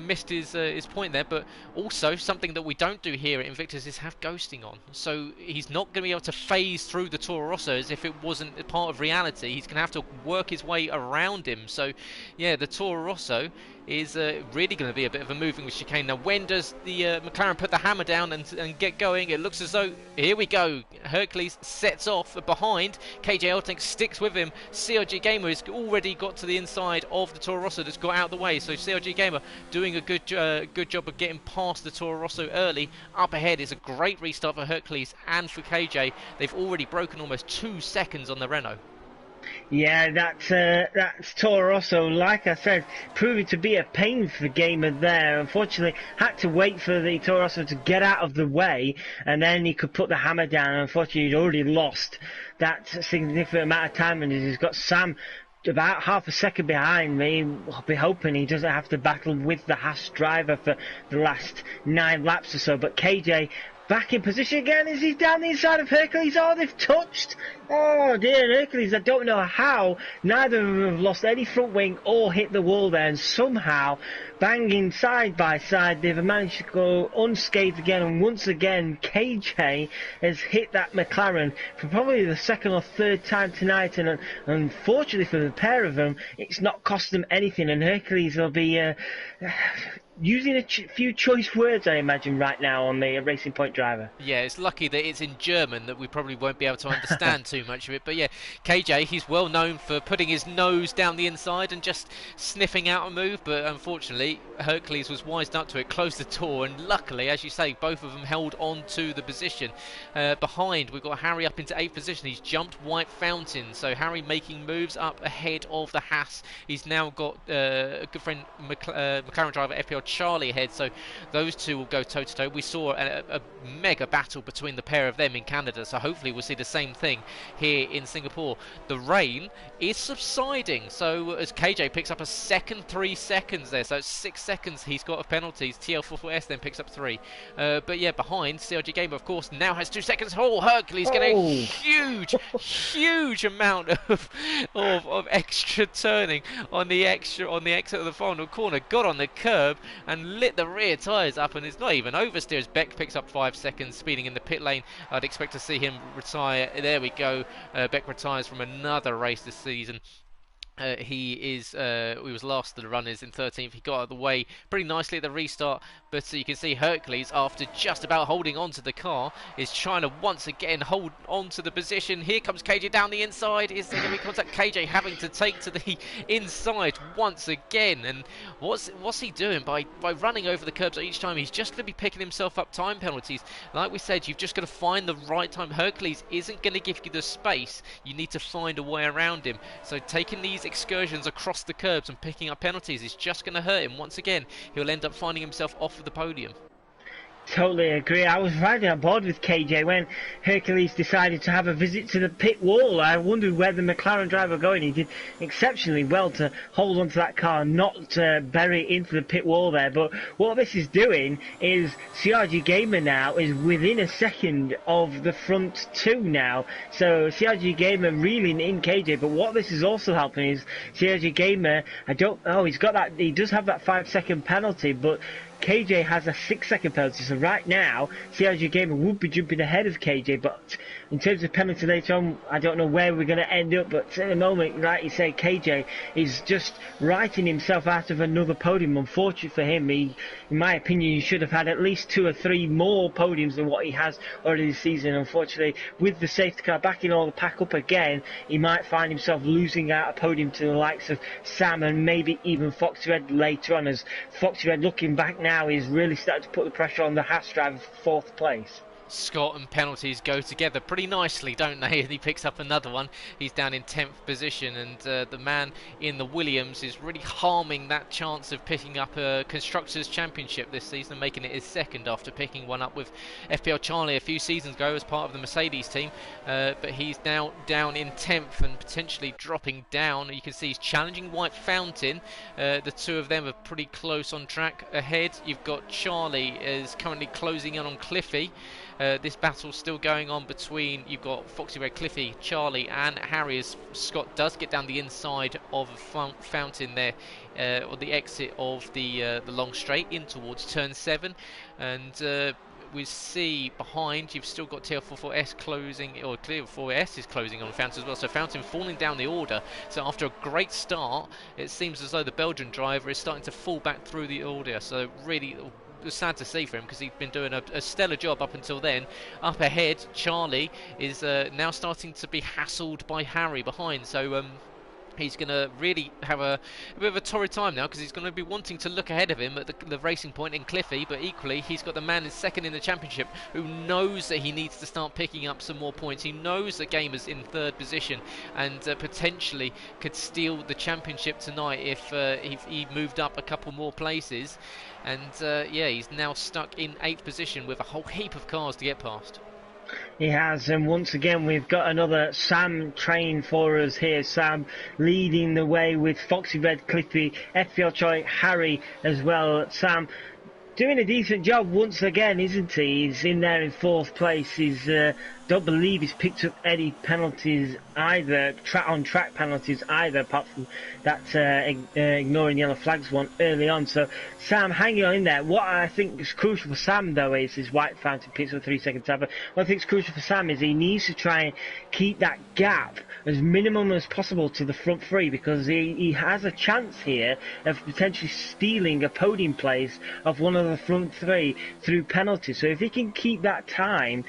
missed his point there, but also something that we don't do here at Invictus is have ghosting on. So he's not going to be able to phase through the Toro Rosso as if it wasn't a part of reality. He's going to have to work his way around him. So yeah, the Toro Rosso is really going to be a bit of a moving with chicane. Now, when does the McLaren put the hammer down and get going? It looks as though, here we go, Hercules sets off behind. KJ Elting sticks with him. CRG Gamer has already got to the inside of the Toro Rosso that's got out of the way. So CRG Gamer doing a good job of getting past the Toro Rosso early. Up ahead is a great restart for Hercules and for KJ. They've already broken almost 2 seconds on the Renault. Yeah, that's Toro Rosso, like I said, proving to be a pain for Gamer there. Unfortunately, had to wait for the Toro Rosso to get out of the way, and then he could put the hammer down. Unfortunately, he'd already lost that significant amount of time, and he's got Sam about half a second behind me. I'll be hoping he doesn't have to battle with the Haas driver for the last 9 laps or so. But KJ back in position again. Is he down the inside of Hercules? Oh, they've touched. Oh dear, Hercules, I don't know how. Neither of them have lost any front wing or hit the wall there, and somehow, banging side by side, they've managed to go unscathed again, and once again, KJ has hit that McLaren for probably the second or third time tonight, and unfortunately for the pair of them, it's not cost them anything, and Hercules will be using a few choice words, I imagine, right now on the Racing Point driver. Yeah, it's lucky that it's in German that we probably won't be able to understand too much of it. But yeah, KJ, he's well known for putting his nose down the inside and just sniffing out a move. But unfortunately, Hercules was wised up to it, closed the door, and luckily, as you say, both of them held on to the position. Behind, we've got Harry up into 8th position. He's jumped White Fountain. So Harry making moves up ahead of the Haas. He's now got a good friend, McLaren driver FPL Charlie ahead, so those two will go toe to toe. We saw a mega battle between the pair of them in Canada, so hopefully we'll see the same thing here in Singapore. The rain is subsiding, so as KJ picks up a second 3 seconds there, so it's 6 seconds he's got of penalties. TL44S then picks up 3, but yeah, behind CRG Gamer of course now has 2 seconds. Oh, Hercules getting a huge amount of extra turning on the exit of the final corner, got on the curb and lit the rear tyres up, and it's not even oversteer as Beck picks up 5 seconds, speeding in the pit lane. I'd expect to see him retire. There we go. Beck retires from another race this season. He was last of the runners in 13th. He got out of the way pretty nicely at the restart, but you can see Hercules, after just about holding on to the car, is trying to once again hold on to the position. Here comes KJ down the inside. Is there going to be contact? KJ having to take to the inside once again, and what's he doing by running over the curbs each time? He's just going to be picking himself up time penalties. Like we said, you've just got to find the right time. Hercules isn't going to give you the space. You need to find a way around him. So taking these excursions across the curbs and picking up penalties is just going to hurt him. Once again, he'll end up finding himself off of the podium. Totally agree. I was riding on board with KJ when Hercules decided to have a visit to the pit wall. I wondered where the McLaren driver was going. He did exceptionally well to hold onto that car and not bury it into the pit wall there. But what this is doing is CRG Gamer now is within a second of the front two now. So CRG Gamer reeling in KJ. But what this is also helping is CRG Gamer, he does have that 5-second penalty, but KJ has a 6-second penalty, so right now CRG Gamer would be jumping ahead of KJ, but in terms of penalty later on, I don't know where we're going to end up, but at the moment, like you say, KJ is just writing himself out of another podium. Unfortunate for him, in my opinion, he should have had at least 2 or 3 more podiums than what he has already this season. Unfortunately, with the safety car backing all the pack up again, he might find himself losing out a podium to the likes of Sam and maybe even Foxy Red later on, as Foxy Red, looking back now, is really starting to put the pressure on the Haas driver for 4th place. Scott and penalties go together pretty nicely, don't they? And he picks up another one. He's down in 10th position, and the man in the Williams is really harming that chance of picking up a Constructors' Championship this season and making it his second after picking one up with FPL Charlie a few seasons ago as part of the Mercedes team. But he's now down in 10th and potentially dropping down. You can see he's challenging White Fountain. The two of them are pretty close on track. Ahead, you've got Charlie is currently closing in on Cliffy. This battle's still going on between, you've got Foxy Red, Cliffy, Charlie and Harry, as Scott does get down the inside of a fountain there, or the exit of the long straight in towards turn 7, and we see behind you've still got TL44S closing, or Clear4S is closing on Fountain as well, so Fountain falling down the order. So after a great start, it seems as though the Belgian driver is starting to fall back through the order, so really sad to see for him, because he'd been doing a stellar job up until then. Up ahead, Charlie is now starting to be hassled by Harry behind, so he's going to really have a bit of a torrid time now, because he's going to be wanting to look ahead of him at the racing point in Cliffy, but equally he's got the man in second in the championship who knows that he needs to start picking up some more points. He knows that Gamer's in third position and potentially could steal the championship tonight if he moved up a couple more places, and yeah, he's now stuck in 8th position with a whole heap of cars to get past. He has, and once again we've got another Sam train for us here. Sam leading the way with Foxy Red, Cliffy, FPL Choi, Harry as well. Sam doing a decent job once again, isn't he? He's in there in 4th place. He's don't believe he's picked up any penalties either, on track penalties either, apart from that ignoring yellow flags one early on. So Sam hanging on in there. What I think is crucial for Sam though is his white fountain picks up 3 seconds time. But what I think is crucial for Sam is he needs to try and keep that gap as minimum as possible to the front 3, because he has a chance here of potentially stealing a podium place of one of the front 3 through penalties. So if he can keep that time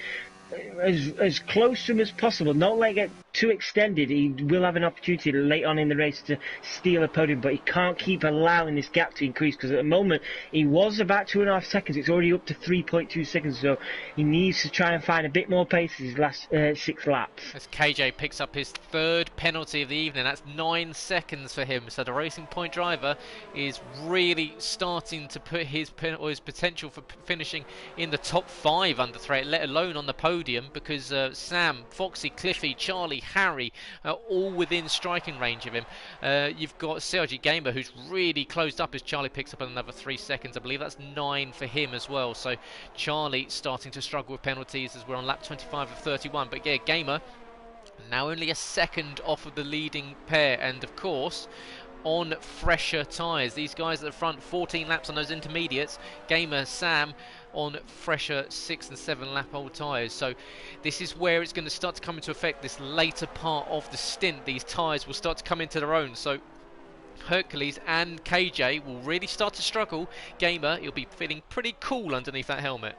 as close to him as possible, not let it get too extended, he will have an opportunity late on in the race to steal a podium, but he can't keep allowing this gap to increase, because at the moment he was about 2.5 seconds, it's already up to 3.2 seconds, so he needs to try and find a bit more pace in his last 6 laps. As KJ picks up his 3rd penalty of the evening, that's 9 seconds for him, so the Racing Point driver is really starting to put his potential for finishing in the top 5 under threat, let alone on the podium, because Sam, Foxy, Cliffy, Charlie, Harry are all within striking range of him. You've got CRG Gamer, who's really closed up as Charlie picks up another 3 seconds. I believe that's 9 for him as well. So Charlie starting to struggle with penalties as we're on lap 25 of 31. But yeah, Gamer now only a second off of the leading pair, and of course on fresher tyres. These guys at the front, 14 laps on those intermediates. Gamer, Sam on fresher 6 and 7 lap old tyres. So this is where it's going to start to come into effect, this later part of the stint. These tyres will start to come into their own. So Hercules and KJ will really start to struggle. Gamer, he'll be feeling pretty cool underneath that helmet.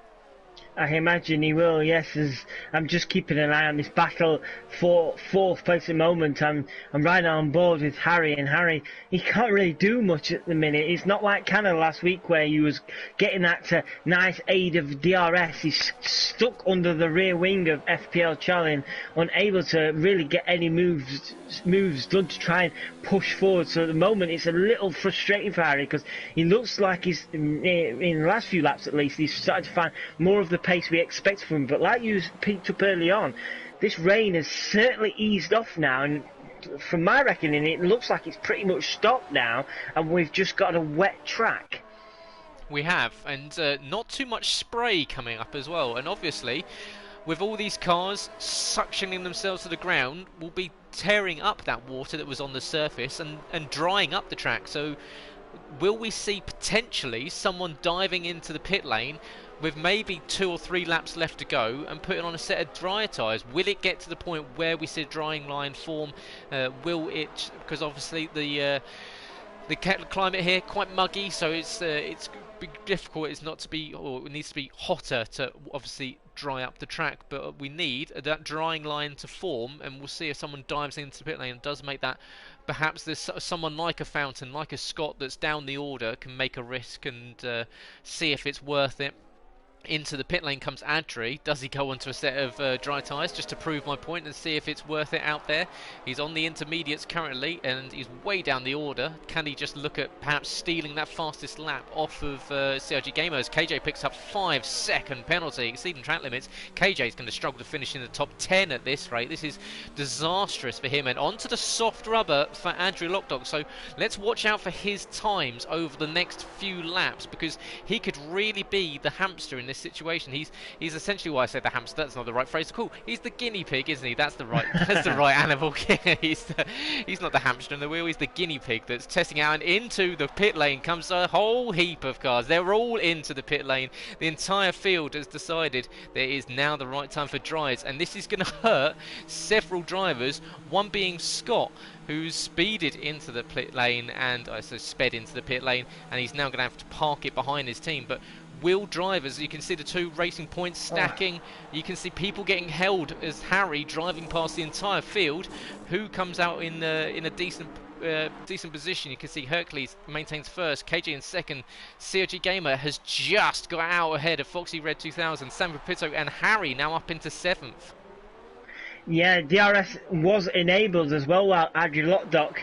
I imagine he will, yes, as I'm just keeping an eye on this battle for 4th place at the moment. I'm right on board with Harry, and Harry, he can't really do much at the minute. It's not like Canada last week where he was getting that nice aid of DRS. He's stuck under the rear wing of FPL Challenge, unable to really get any moves done to try and push forward. So at the moment it's a little frustrating for Harry, because he looks like he's, in the last few laps at least, he's starting to find more of the pace we expect from him. But like you picked up early on, this rain has certainly eased off now, and from my reckoning it looks like it's pretty much stopped now, and we've just got a wet track. We have, and not too much spray coming up as well, and obviously with all these cars suctioning themselves to the ground, we'll be tearing up that water that was on the surface and drying up the track. So will we see potentially someone diving into the pit lane with maybe 2 or 3 laps left to go and putting on a set of dry tyres? Will it get to the point where we see a drying line form? Will it, because obviously the climate here quite muggy, so it's difficult. It's not to be, or it needs to be hotter to obviously dry up the track, but we need that drying line to form, and we'll see if someone dives into the pit lane and does make that. Perhaps there's someone like a Fountain, like a Scott that's down the order, can make a risk and see if it's worth it. Into the pit lane comes Adri. Does he go onto a set of dry tyres just to prove my point and see if it's worth it out there? He's on the intermediates currently and he's way down the order. Can he just look at perhaps stealing that fastest lap off of CRG Gamers? KJ picks up 5-second penalty, exceeding track limits. KJ's going to struggle to finish in the top 10 at this rate. This is disastrous for him, and onto the soft rubber for Adri Lockdog. So let's watch out for his times over the next few laps, because he could really be the hamster in this situation. He's essentially why I said the hamster. That's not the right phrase to call. He's the guinea pig, isn't he? That's the right animal. He's not the hamster in the wheel. He's the guinea pig that's testing out. And into the pit lane comes a whole heap of cars. They're all into the pit lane. The entire field has decided that it is now the right time for dries, and this is going to hurt several drivers. One being Scott, who's speeded into the pit lane and sped into the pit lane, and he's now going to have to park it behind his team. But will drivers, you can see the two racing points stacking. You can see people getting held as Harry driving past the entire field. Who comes out in a decent position? You can see Hercules maintains first, KJ in second. COG Gamer has just got out ahead of Foxy Red 2000. Sam Pepito and Harry now up into 7th. Yeah, DRS was enabled as well while Adrian Lockdock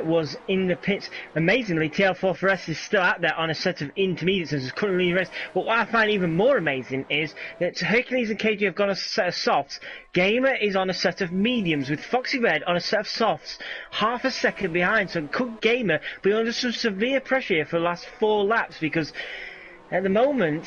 was in the pits. Amazingly, TL4 is still out there on a set of intermediates and is currently in race. But what I find even more amazing is that Hercules and KJ have got a set of softs. Gamer is on a set of mediums with Foxy Red on a set of softs, half a second behind. So could Gamer be under some severe pressure here for the last 4 laps? Because at the moment,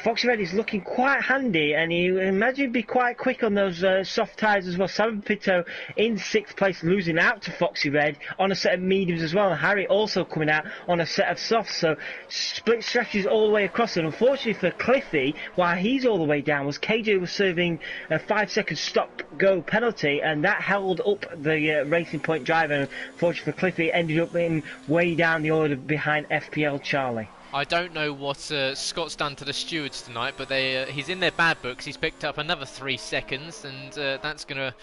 Foxy Red is looking quite handy, and you imagine he'd be quite quick on those soft tyres as well. Sam Pito in 6th place, losing out to Foxy Red on a set of mediums as well. And Harry also coming out on a set of softs. So split strategies all the way across. And unfortunately for Cliffy, while he's all the way down, was KJ was serving a 5-second stop-go penalty, and that held up the Racing Point driver. And unfortunately for Cliffy, ended up being way down the order behind FPL Charlie. I don't know what Scott's done to the stewards tonight, but he's in their bad books. He's picked up another 3 seconds, and that's going to...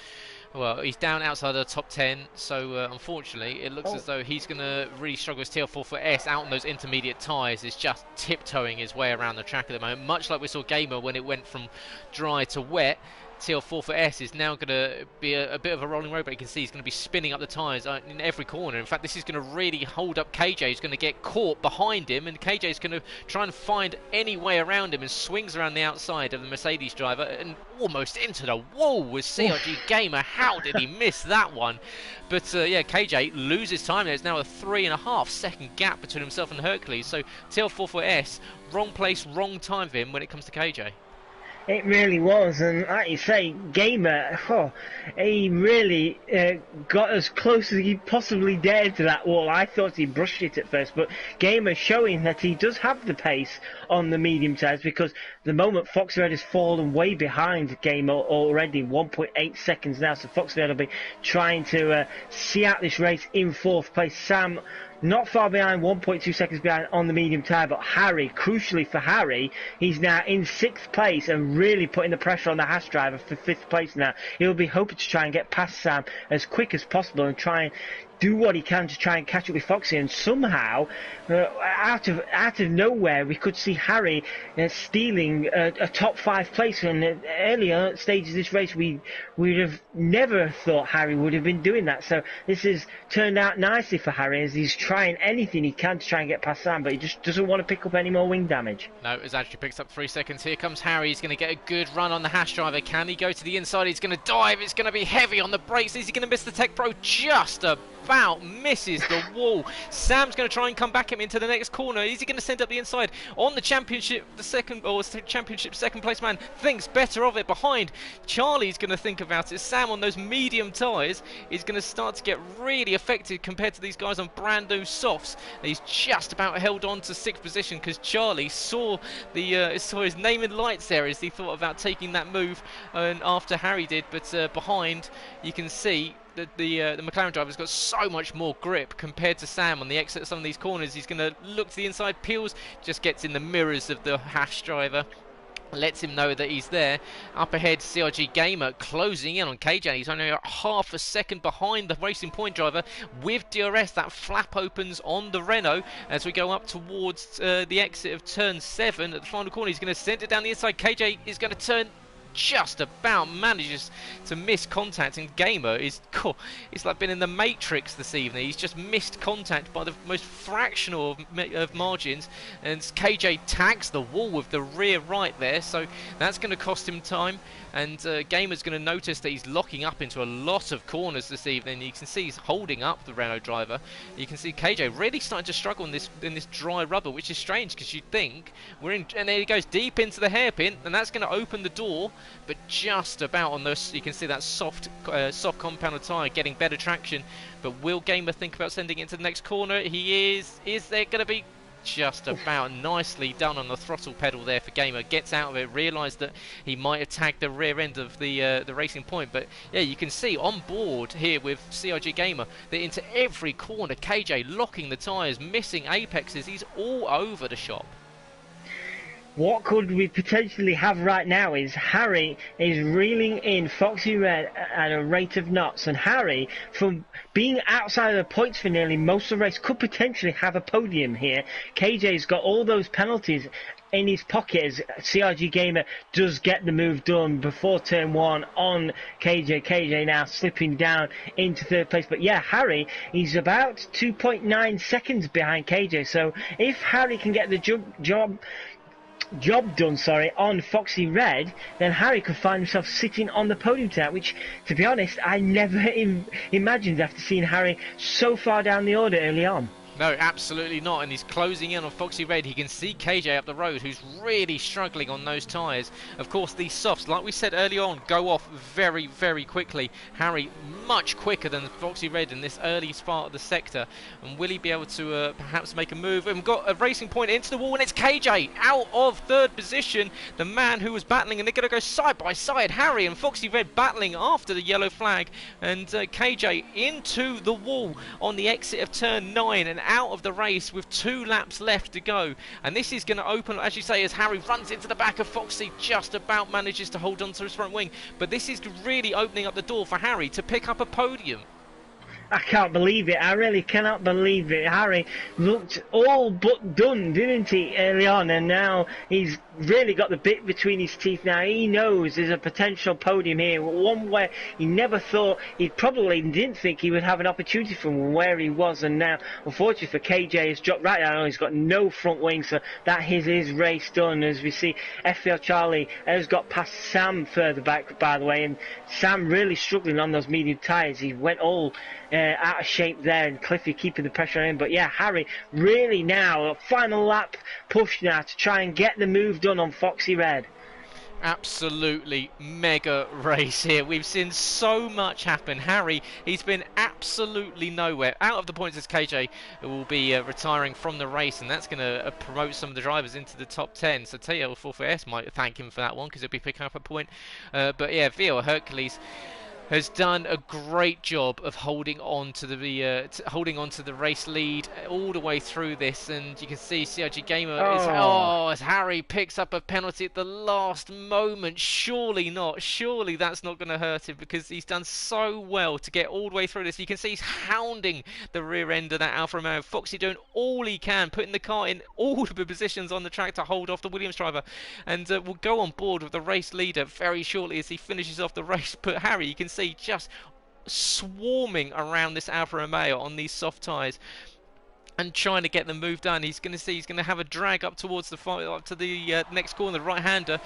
Well, he's down outside the top 10, so unfortunately it looks as though he's going to really struggle as TL4 out on those intermediate tyres. Is just tiptoeing his way around the track at the moment, much like we saw Gamer when it went from dry to wet. TL4 is now going to be a bit of a rolling road, but you can see he's going to be spinning up the tyres in every corner. In fact, this is going to really hold up KJ. He's going to get caught behind him, and KJ is going to try and find any way around him and swings around the outside of the Mercedes driver and almost into the wall with CRG Gamer. How did he miss that one? But yeah, KJ loses time. There's now a 3.5 second gap between himself and Hercules. So TL4 wrong place, wrong time for him when it comes to KJ. It really was, and like you say, Gamer, he really got as close as he possibly dared to that wall. I thought he brushed it at first, but Gamer showing that he does have the pace on the medium tyres, because the moment Foxy Red has fallen way behind Gamer already, 1.8 seconds now, so Foxy Red will be trying to see out this race in 4th place. Sam not far behind, 1.2 seconds behind on the medium tyre, but Harry, crucially for Harry, he's now in 6th place and really putting the pressure on the Haas driver for 5th place now. He'll be hoping to try and get past Sam as quick as possible and try and do what he can to try and catch up with Foxy, and somehow out of nowhere we could see Harry stealing a top 5 place. And earlier stages of this race we'd have never thought Harry would have been doing that. So this has turned out nicely for Harry as he's trying anything he can to try and get past Sam, but he just doesn't want to pick up any more wing damage. No, it actually picks up 3 seconds. Here comes Harry. He's going to get a good run on the Haas driver. Can he go to the inside? He's going to dive. It's going to be heavy on the brakes. Is he going to miss the Tech Pro? Just about misses the wall. Sam's going to try and come back him into the next corner. Is he going to send up the inside on the championship? The second place man thinks better of it behind. Charlie's going to think about it. Sam on those medium tyres is going to start to get really affected compared to these guys on brand new softs. He's just about held on to 6th position because Charlie saw his name in lights there as he thought about taking that move, and after Harry did. But behind, you can see the McLaren driver's got so much more grip compared to Sam on the exit of some of these corners. He's going to look to the inside. Peels just gets in the mirrors of the Haas driver, lets him know that he's there. Up ahead, CRG Gamer closing in on KJ. He's only half a second behind the Racing Point driver. With DRS, that flap opens on the Renault as we go up towards the exit of turn 7 at the final corner. He's going to send it down the inside. KJ is going to turn just about manages to miss contact, and Gamer is, it's like been in the Matrix this evening. He's just missed contact by the most fractional of margins, and KJ tags the wall with the rear right there, so that's going to cost him time. And Gamer's going to notice that he's locking up into a lot of corners this evening. You can see he's holding up the Renault driver. You can see KJ really starting to struggle in this dry rubber, which is strange because you'd think we're in. And there he goes deep into the hairpin, and that's going to open the door. But just about on this, you can see that soft compounded tyre getting better traction. But will Gamer think about sending it into the next corner? He is. Is there going to be? Just about nicely done on the throttle pedal there for Gamer. Gets out of it, realised that he might have tagged the rear end of the Racing Point, but yeah, you can see on board here with CRG Gamer that into every corner KJ locking the tyres, missing apexes. He's all over the shop. What could we potentially have right now is Harry is reeling in Foxy Red at a rate of knots, and Harry, from being outside of the points for nearly most of the race, could potentially have a podium here. KJ's got all those penalties in his pocket as CRG Gamer does get the move done before turn 1 on KJ. KJ now slipping down into third place, but yeah, Harry, he's about 2.9 seconds behind KJ, so if Harry can get the job done, on Foxy Red, then Harry could find himself sitting on the podium tonight, which, to be honest, I never imagined after seeing Harry so far down the order early on. No, absolutely not, and he's closing in on Foxy Red. He can see KJ up the road, who's really struggling on those tyres. Of course, these softs, like we said earlier on, go off very, very quickly. Harry much quicker than Foxy Red in this early part of the sector, and will he be able to perhaps make a move? And we've got a Racing Point into the wall, and it's KJ out of third position, the man who was battling, and they're going to go side by side. Harry and Foxy Red battling after the yellow flag, and KJ into the wall on the exit of turn 9, and out of the race with 2 laps left to go. And this is going to open, as you say, as Harry runs into the back of Foxy, just about manages to hold on to his front wing. But this is really opening up the door for Harry to pick up a podium. I can't believe it. I really cannot believe it. Harry looked all but done, didn't he, early on, and now he's really got the bit between his teeth now. He knows there's a potential podium here, one where he never thought, he probably didn't think he would have an opportunity from where he was, and now, unfortunately for KJ, he's dropped right down. He's got no front wing, so that is his race done. As we see, FPL Charlie has got past Sam further back, by the way, and Sam really struggling on those medium tyres. He went all out of shape there, and Cliffy keeping the pressure on him. But yeah, Harry really now a final lap push now to try and get the move done on Foxy Red. Absolutely mega race here. We've seen so much happen. Harry, he's been absolutely nowhere. Out of the points as KJ will be retiring from the race, and that's going to promote some of the drivers into the top 10. So TL44S might thank him for that one because he'll be picking up a point. But yeah, Vio Hercules has done a great job of holding on to the race lead all the way through this, and you can see CRG Gamer as Harry picks up a penalty at the last moment. Surely not. Surely that's not going to hurt him because he's done so well to get all the way through this. You can see he's hounding the rear end of that Alfa Romeo. Foxy doing all he can, putting the car in all of the positions on the track to hold off the Williams driver, and we'll go on board with the race leader very shortly as he finishes off the race. But Harry, you can see just swarming around this Alfa Romeo on these soft tyres and trying to get the move done. He's going to have a drag up towards the next corner, the right-hander.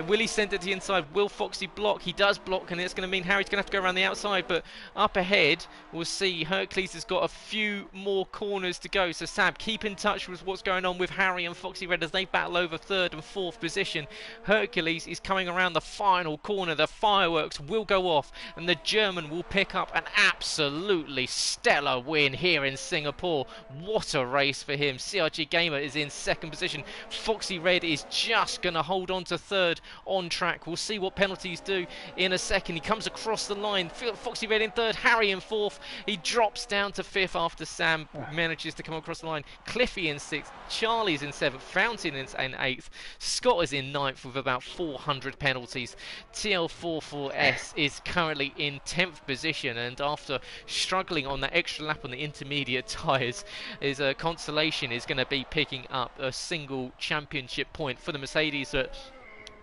Will he send it to the inside? Will Foxy block? He does block, and it's going to mean Harry's going to have to go around the outside. But up ahead, we'll see Hercules has got a few more corners to go. So Sab, keep in touch with what's going on with Harry and Foxy Red as they battle over 3rd and 4th position. Hercules is coming around the final corner. The fireworks will go off, and the German will pick up an absolutely stellar win here in Singapore. What a race for him. CRG Gamer is in 2nd position. Foxy Red is just going to hold on to 3rd on track. We'll see what penalties do in a second. He comes across the line. Foxy Red in 3rd, Harry in 4th. He drops down to 5th after Sam manages to come across the line. Cliffy in 6th, Charlie's in 7th, Fountain in 8th, Scott is in 9th with about 400 penalties. TL44S is currently in 10th position, and after struggling on that extra lap on the intermediate tyres, his consolation is going to be picking up a single championship point for the Mercedes.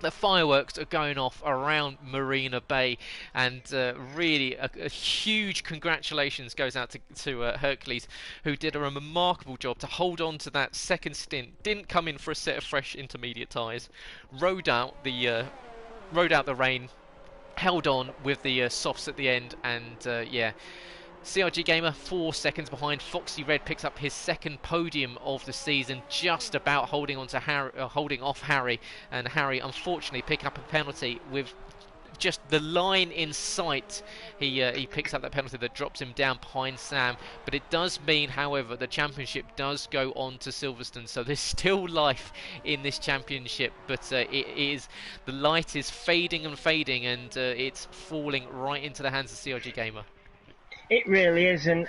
The fireworks are going off around Marina Bay, and really a huge congratulations goes out to Hercules, who did a remarkable job to hold on to that second stint. Didn't come in for a set of fresh intermediate tyres, rode out the rain, held on with the softs at the end, and yeah. CRG Gamer 4 seconds behind. Foxy Red picks up his second podium of the season, just about holding on to holding off Harry, and Harry unfortunately pick up a penalty with just the line in sight. He picks up that penalty that drops him down behind Sam, but it does mean, however, the championship does go on to Silverstone, so there's still life in this championship, but the light is fading and fading, and it's falling right into the hands of CRG Gamer. It really is, and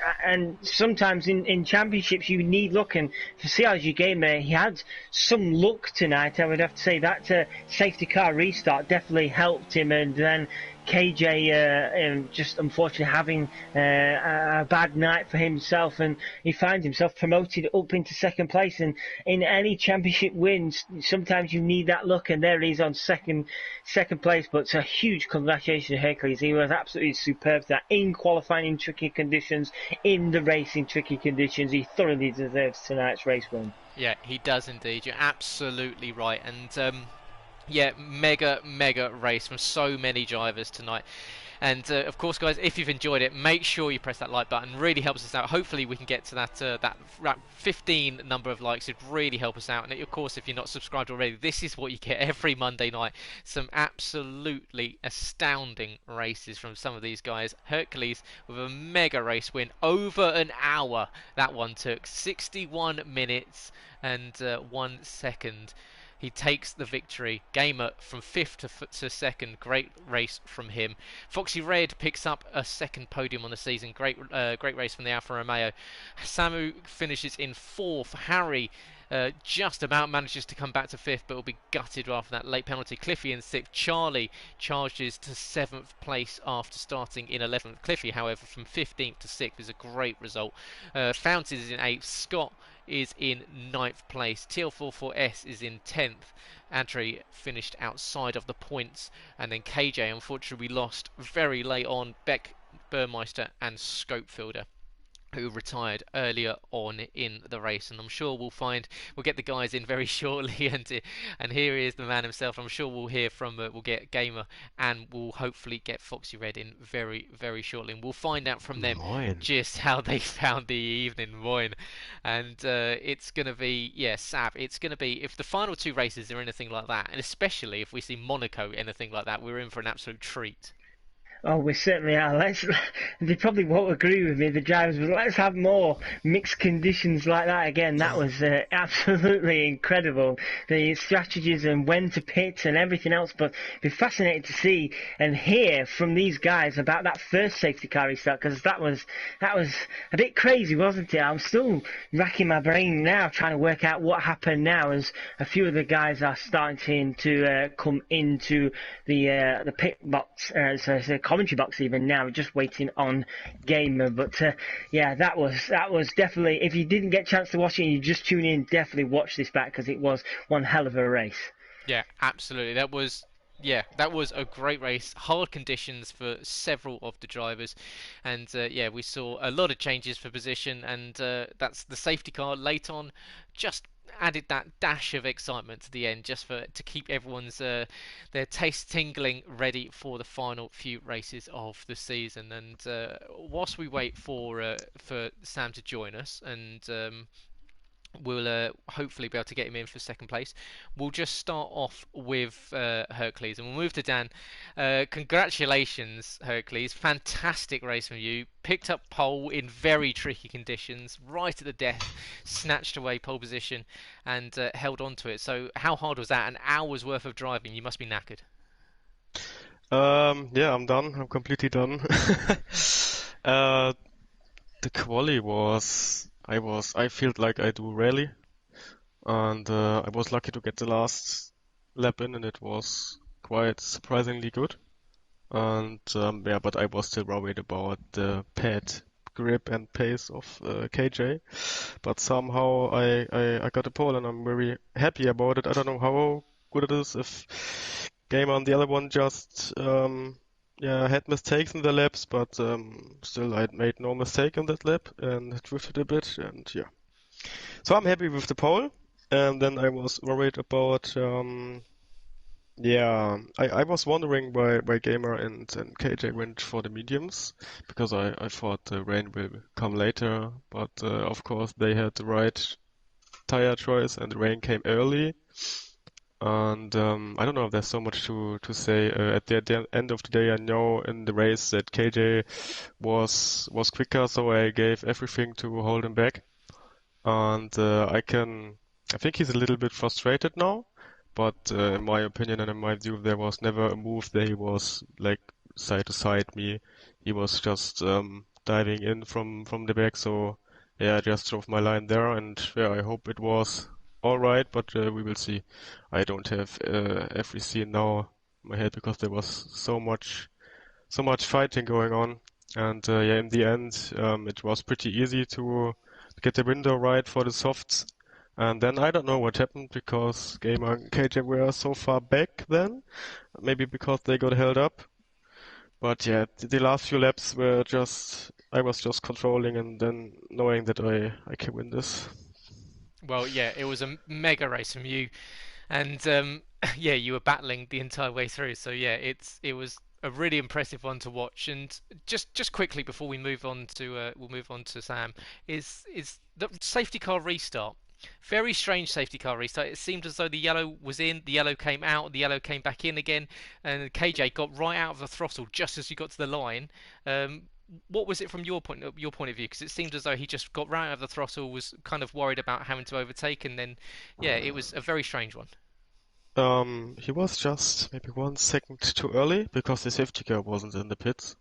sometimes in championships you need luck, and for CRG Gamer, he had some luck tonight. I would have to say that safety car restart definitely helped him, and then KJ just unfortunately having a bad night for himself, and he finds himself promoted up into second place. And in any championship wins, sometimes you need that luck, and there he's on second place. But it's a huge congratulations to Hercules. He was absolutely superb that in qualifying in tricky conditions, in the racing tricky conditions. He thoroughly deserves tonight's race win. Yeah, he does indeed. You're absolutely right, and yeah, mega race from so many drivers tonight. And of course, guys, if you've enjoyed it, make sure you press that like button. Really helps us out. Hopefully we can get to that 15 number of likes. It'd really help us out. And of course, if you're not subscribed already, this is what you get every Monday night. Some absolutely astounding races from some of these guys. Hercules with a mega race win, over an hour. That one took 61 minutes and 1 second. He takes the victory. Gamer from 5th to 2nd. Great race from him. Foxy Red picks up a second podium on the season. Great race from the Alfa Romeo. Samu finishes in 4th. Harry just about manages to come back to 5th, but will be gutted after that late penalty. Cliffy in 6th. Charlie charges to 7th place after starting in 11th. Cliffy, however, from 15th to 6th is a great result. Fountain is in 8th. Scott is in 9th place. TL44S is in 10th. Adri finished outside of the points, and then KJ, unfortunately, we lost very late on. Beck, Burmeister and Scopefielder, who retired earlier on in the race, and I'm sure we'll get the guys in very shortly, and here is the man himself. I'm sure we'll hear from we'll get Gamer, and we'll hopefully get Foxy Red in very shortly, and we'll find out from them just how they found the evening. Moin. And it's gonna be, yeah, Sab, it's gonna be, if the final 2 races are anything like that, and especially if we see Monaco anything like that, we're in for an absolute treat. Oh, we certainly are. They probably won't agree with me, the drivers, but let's have more mixed conditions like that again. That was absolutely incredible. The strategies and when to pit and everything else, but it'd be fascinating to see and hear from these guys about that first safety car restart, because that was a bit crazy, wasn't it? I'm still racking my brain now trying to work out what happened now, as a few of the guys are starting to come into the pit box, so commentary box even now, just waiting on Gamer. But yeah, that was definitely, if you didn't get a chance to watch it and you just tune in, definitely watch this back, because it was one hell of a race. Yeah, absolutely. That was a great race. Hard conditions for several of the drivers, and yeah, we saw a lot of changes for position, and that's the safety car late on just added that dash of excitement to the end, just to keep everyone's their taste tingling, ready for the final few races of the season. And whilst we wait for Sam to join us, and we'll hopefully be able to get him in for 2nd place, we'll just start off with Hercules, and we'll move to Dan. Congratulations, Hercules. Fantastic race from you. Picked up pole in very tricky conditions, right at the death, snatched away pole position, and held on to it. So how hard was that? An hour's worth of driving. You must be knackered. Yeah, I'm done. I'm completely done. The quali was, I feel like I do rarely, and I was lucky to get the last lap in, and it was quite surprisingly good. And yeah, but I was still worried about the pad grip and pace of KJ. But somehow I got a pole, and I'm very happy about it. I don't know how good it is if Gamer and the other one just had mistakes in the laps, but still I made no mistake in that lap and drifted a bit, and yeah. So I'm happy with the pole. And then I was worried about I was wondering why Gamer and KJ went for the mediums, because I thought the rain will come later, but of course they had the right tire choice and the rain came early. And I don't know if there's so much to say. At the end of the day, I know in the race that KJ was quicker, so I gave everything to hold him back. And I think he's a little bit frustrated now. But in my opinion and in my view, there was never a move that he was like side to side me. He was just diving in from the back. So yeah, I just drove my line there, and yeah, I hope it was all right. But we will see. I don't have every scene now in my head because there was so much fighting going on. And in the end, it was pretty easy to get the window right for the softs. And then I don't know what happened because Gamer and KJ were so far back then. Maybe because they got held up. But yeah, the last few laps were I was just controlling and then knowing that I can win this. Well, yeah, it was a mega race from you, and yeah, you were battling the entire way through. So yeah, it was a really impressive one to watch. And just quickly before we move on to we'll move on to Sam, is the safety car restart. Very strange safety car restart. It seemed as though the yellow was in, the yellow came out, the yellow came back in again, and KJ got right out of the throttle just as you got to the line. What was it from your point of view? Because it seemed as though he just got right out of the throttle, was kind of worried about having to overtake, and then yeah, it was a very strange one. He was just maybe 1 second too early because the safety car wasn't in the pits.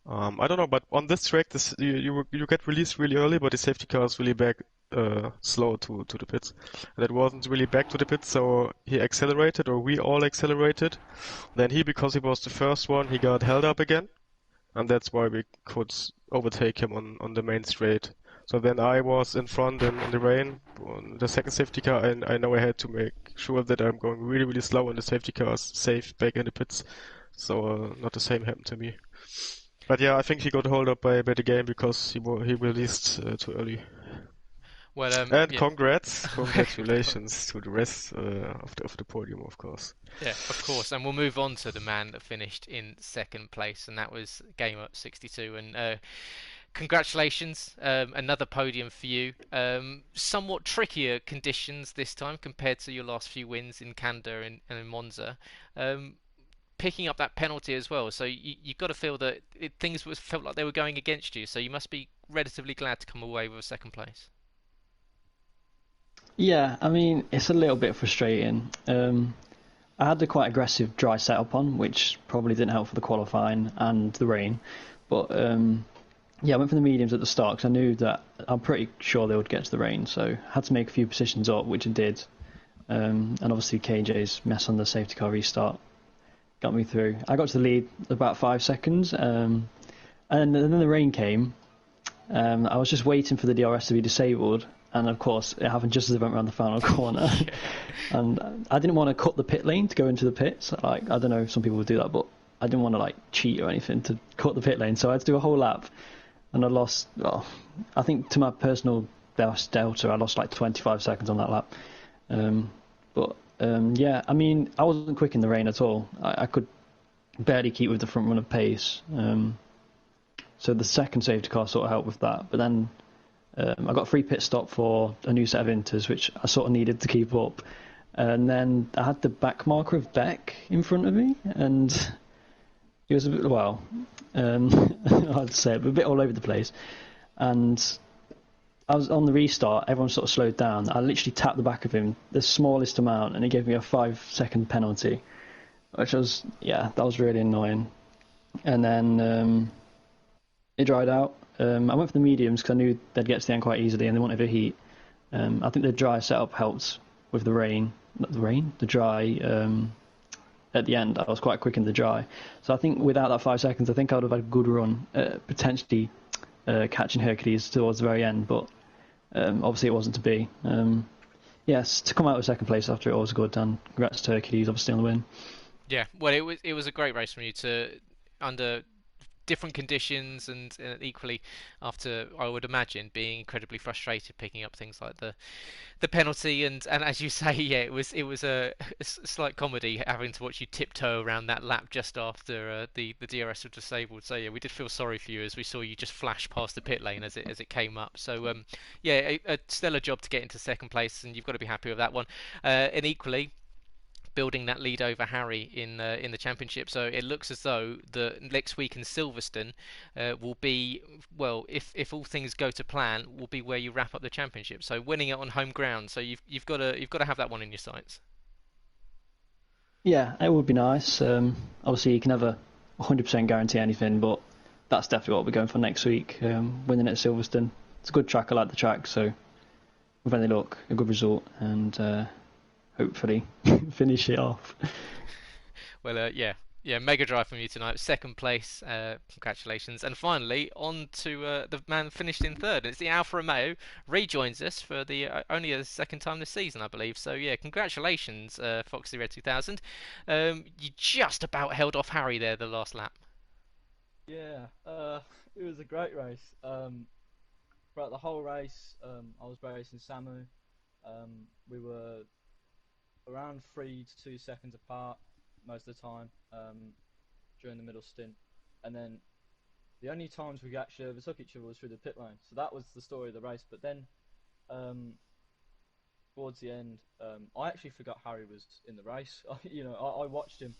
I don't know, but on this track, you get released really early, but the safety car is really back slow to the pits. And it wasn't really back to the pits, so he accelerated, or we all accelerated. Then because he was the first one, he got held up again, and that's why we could overtake him on the main straight. So then I was in front in the rain on the second safety car, and I know I had to make sure that I'm going really, really slow, and the safety car is safe back in the pits. So not the same happened to me. But yeah, I think he got hold up by the game because he released too early. Well, And yeah. congratulations to the rest of the podium, of course. Yeah, of course, and we'll move on to the man that finished in second place, and that was Gamer62. And congratulations, another podium for you. Somewhat trickier conditions this time compared to your last few wins in Kendo and in Monza. Picking up that penalty as well, so you've got to feel that things felt like they were going against you. So you must be relatively glad to come away with a second place. Yeah, I mean, it's a little bit frustrating. I had the quite aggressive dry setup on, which probably didn't help for the qualifying and the rain. But yeah, I went for the mediums at the start because I knew that I'm pretty sure they would get to the rain. So I had to make a few positions up, which I did. And obviously KJ's mess on the safety car restart got me through. I got to the lead about 5 seconds, and then the rain came. I was just waiting for the DRS to be disabled, and of course it happened just as I went around the final corner. And I didn't want to cut the pit lane to go into the pits. Like, I don't know if some people would do that, but I didn't want to like cheat or anything to cut the pit lane, so I had to do a whole lap, and I lost. Well, I think to my personal best delta, I lost like 25 seconds on that lap. Yeah, I mean, I wasn't quick in the rain at all. I could barely keep with the front runner pace. So the second safety car sort of helped with that. But then I got a free pit stop for a new set of inters, which I sort of needed to keep up. And then I had the back marker of Beck in front of me, and it was a bit, well, I'd say a bit all over the place. And I was on the restart, everyone sort of slowed down. I literally tapped the back of him the smallest amount, and he gave me a 5-second penalty, which was, yeah, that was really annoying. And then it dried out. I went for the mediums because I knew they'd get to the end quite easily and they wouldn't overheat. I think the dry setup helped with the rain. Not the rain, the dry. At the end, I was quite quick in the dry. So I think without that 5 seconds, I think I would have had a good run, potentially catching Hercules towards the very end, but obviously it wasn't to be. yes, to come out with second place after it was good, and congrats to Turkey, he's obviously on the win. Yeah, well, it was a great race from you to under different conditions and equally after I would imagine being incredibly frustrated picking up things like the penalty and as you say, yeah, it was a slight comedy having to watch you tiptoe around that lap just after the DRS was disabled. So yeah, we did feel sorry for you as we saw you just flash past the pit lane as it came up. So yeah, a stellar job to get into second place, and you've got to be happy with that one. And equally, building that lead over Harry in the championship. So it looks as though the next week in Silverstone will be, well, if all things go to plan, will be where you wrap up the championship. So winning it on home ground. So you've got to have that one in your sights. Yeah, it would be nice. Obviously, you can never 100% guarantee anything, but that's definitely what we're going for next week. Winning at Silverstone. It's a good track. I like the track, so with any luck, a good result, and hopefully finish it off. Well, yeah, mega drive from you tonight. Second place, congratulations. And finally, on to the man finished in third. It's the Alfa Romeo. Rejoins us for the only a second time this season, I believe. So yeah, congratulations, Foxy Red 2000. You just about held off Harry there the last lap. Yeah, it was a great race. Throughout the whole race, I was racing Samu. We were around 3 to 2 seconds apart most of the time during the middle stint, and then the only times we actually overtook each other was through the pit lane. So that was the story of the race. But then towards the end, I actually forgot Harry was in the race. I watched him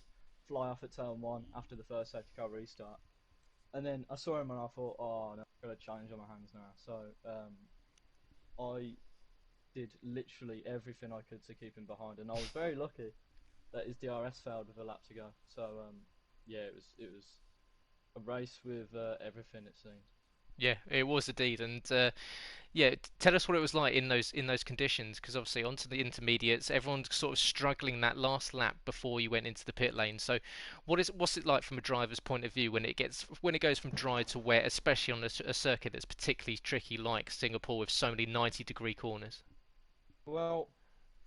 fly off at turn one after the first safety car restart, and then I saw him and I thought, oh no, I've got a challenge on my hands now. So I did literally everything I could to keep him behind, and I was very lucky that his DRS failed with a lap to go. So yeah, it was a race with everything, it seemed. Yeah, it was indeed, and yeah, tell us what it was like in those conditions, because obviously onto the intermediates, everyone's sort of struggling that last lap before you went into the pit lane. So, what's it like from a driver's point of view when it goes from dry to wet, especially on a circuit that's particularly tricky like Singapore with so many 90-degree corners? Well,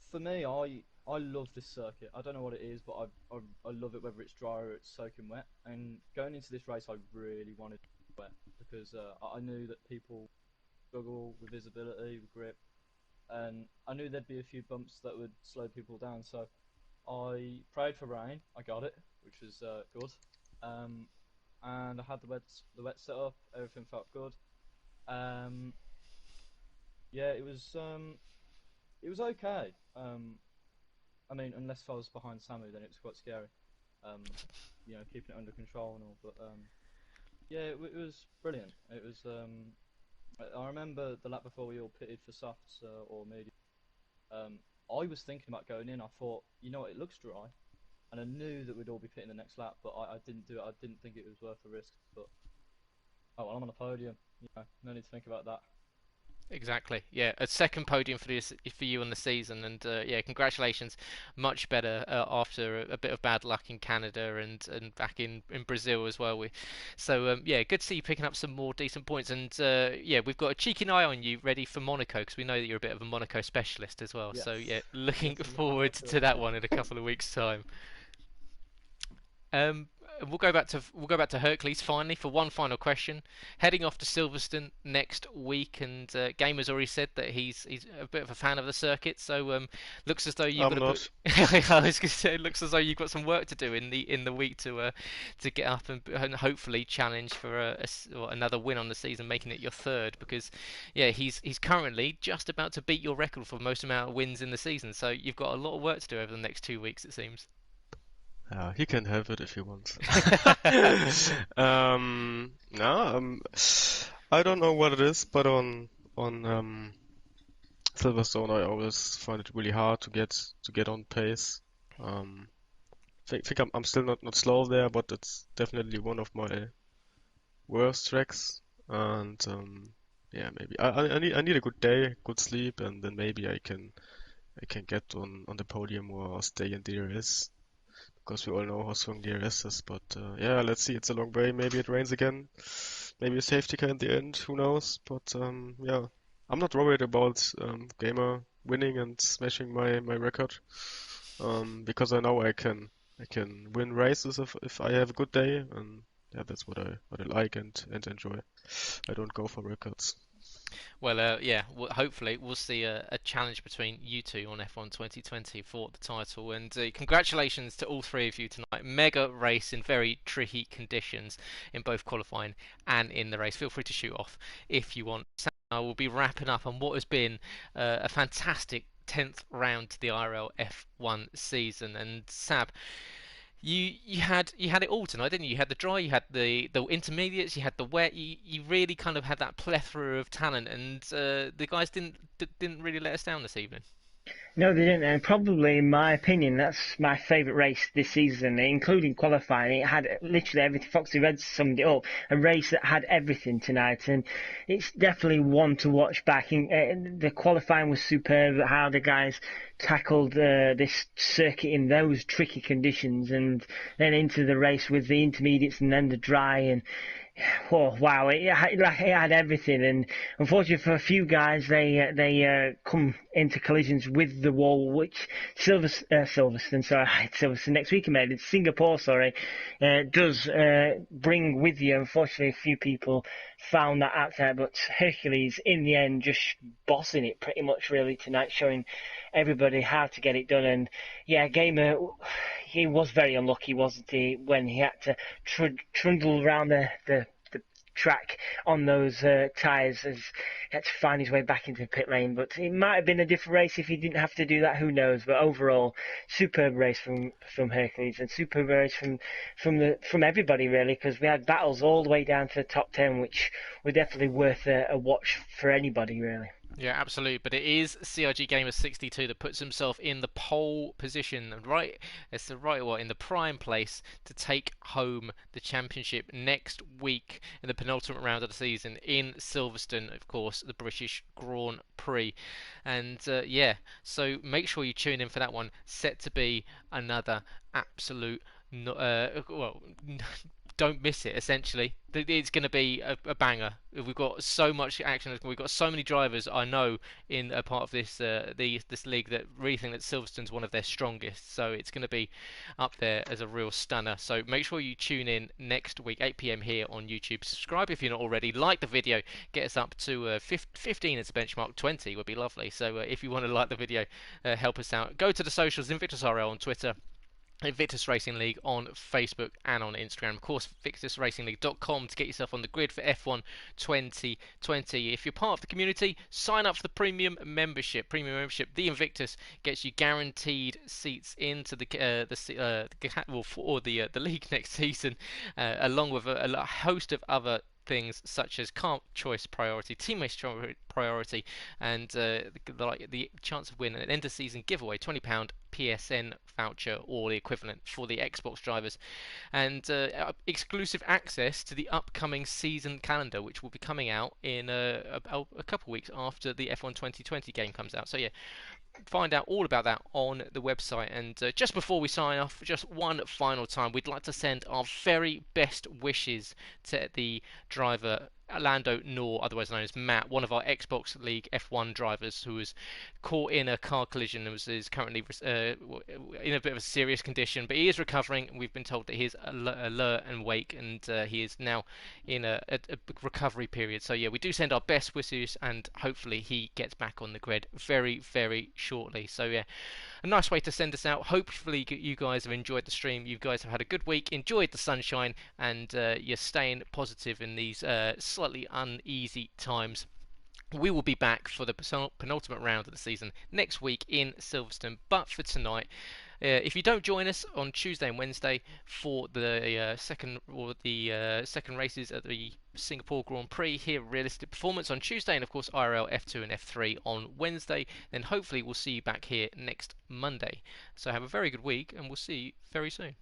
for me, I love this circuit. I don't know what it is, but I love it whether it's dry or it's soaking wet. And going into this race, I really wanted it wet because I knew that people struggle with visibility, with grip, and I knew there'd be a few bumps that would slow people down. So I prayed for rain. I got it, which was good. And I had the wet set up. Everything felt good. Um, yeah, it was okay. I mean, unless I was behind Samu, then it was quite scary. Um, keeping it under control and all. But yeah, it was brilliant. It was. I remember the lap before we all pitted for softs or medium. I was thinking about going in. I thought, you know what, it looks dry, and I knew that we'd all be pitting the next lap, but I didn't do it. I didn't think it was worth the risk. But oh well, I'm on the podium. No need to think about that. Exactly. Yeah, a second podium for you in the season, and yeah, congratulations. Much better after a bit of bad luck in Canada and back in Brazil as well. So yeah, good to see you picking up some more decent points, and yeah, we've got a cheeky eye on you ready for Monaco because we know that you're a bit of a Monaco specialist as well. Yes. So yeah, looking Yes, forward I'm to that one in a couple of weeks' time. Um, we'll go back to Hercules finally for one final question. Heading off to Silverstone next week, and Gamer's already said that he's a bit of a fan of the circuit. So looks as though you've I'm got a bit. not. I was going to say, it looks as though you've got some work to do in the week to get up and hopefully challenge for or another win on the season, making it your third. Because yeah, he's currently just about to beat your record for most amount of wins in the season. So you've got a lot of work to do over the next 2 weeks, it seems. He can have it if he wants. No, I don't know what it is, but on Silverstone, I always find it really hard to get on pace. Think I'm still not slow there, but it's definitely one of my worst tracks. And yeah, maybe I need a good day, good sleep, and then maybe I can get on the podium or stay in DRS. Because we all know how strong DRS is, but yeah, let's see. It's a long way. Maybe it rains again. Maybe a safety car in the end. Who knows? But yeah, I'm not worried about Gamer winning and smashing my record. Because I know I can win races if I have a good day, and yeah, that's what I like and enjoy. I don't go for records. Well, yeah, hopefully we'll see a challenge between you two on F1 2020 for the title. And congratulations to all three of you tonight. Mega race in very tricky conditions in both qualifying and in the race. Feel free to shoot off if you want. Sam and I will be wrapping up on what has been a fantastic 10th round to the IRL F1 season. And Sab, you had it all tonight, didn't you? You had the dry, you had the intermediates, you had the wet. You really kind of had that plethora of talent, and the guys didn't really let us down this evening. No, they didn't, and probably, in my opinion, that's my favourite race this season, including qualifying. It had literally everything. Foxy Red summed it up. A race that had everything tonight, and it's definitely one to watch back. The qualifying was superb, how the guys tackled this circuit in those tricky conditions, and then into the race with the intermediates and then the dry, and oh wow, it had everything, and unfortunately for a few guys, they come into collisions with the wall, which Silverstone next week, Singapore, does bring with you. Unfortunately, a few people found that out there, but Hercules in the end just bossing it pretty much really tonight, showing everybody how to get it done. And yeah, Gamer, he was very unlucky, wasn't he, when he had to trundle around the track on those tyres, as he had to find his way back into the pit lane. But it might have been a different race if he didn't have to do that, who knows. But overall, superb race from Hercules, and superb race from everybody really, because we had battles all the way down to the top 10, which were definitely worth a watch for anybody really. Yeah, absolutely. But it is CRG Gamer 62 that puts himself in the pole position, right? It's the right one in the prime place to take home the championship next week in the penultimate round of the season in Silverstone, of course, the British Grand Prix. And yeah, so make sure you tune in for that one. Set to be another absolute don't miss it. Essentially, it's going to be a banger. We've got so much action. We've got so many drivers I know in a part of this this league that really think that Silverstone's one of their strongest. So it's going to be up there as a real stunner. So make sure you tune in next week, 8 p.m. here on YouTube. Subscribe if you're not already. Like the video. Get us up to 15 as a benchmark. 20 would be lovely. So if you want to like the video, help us out. Go to the socials. Invictus RL on Twitter. Invictus Racing League on Facebook and on Instagram. Of course, invictusracingleague.com to get yourself on the grid for F1 2020. If you're part of the community, sign up for the premium membership. Premium membership, the Invictus, gets you guaranteed seats into the league next season, along with a host of other things such as car choice priority, teammate priority, and the chance of winning an end of season giveaway, £20 PSN voucher or the equivalent for the Xbox drivers, and exclusive access to the upcoming season calendar, which will be coming out in a couple of weeks after the F1 2020 game comes out. So yeah, find out all about that on the website. And just before we sign off, just one final time, we'd like to send our very best wishes to the driver Lando Nor, otherwise known as Matt, one of our Xbox League F1 drivers who was caught in a car collision and is currently in a bit of a serious condition, but he is recovering. We've been told that he is alert and awake, and he is now in a recovery period. So yeah, we do send our best wishes, and hopefully he gets back on the grid very, very shortly. So yeah, a nice way to send us out. Hopefully you guys have enjoyed the stream. You guys have had a good week, enjoyed the sunshine, and you're staying positive in these slightly uneasy times. We will be back for the penultimate round of the season next week in Silverstone. But for tonight, if you don't join us on Tuesday and Wednesday for the second races at the Singapore Grand Prix here at Realistic Performance on Tuesday, and of course IRL F2 and F3 on Wednesday, then hopefully we'll see you back here next Monday. So have a very good week, and we'll see you very soon.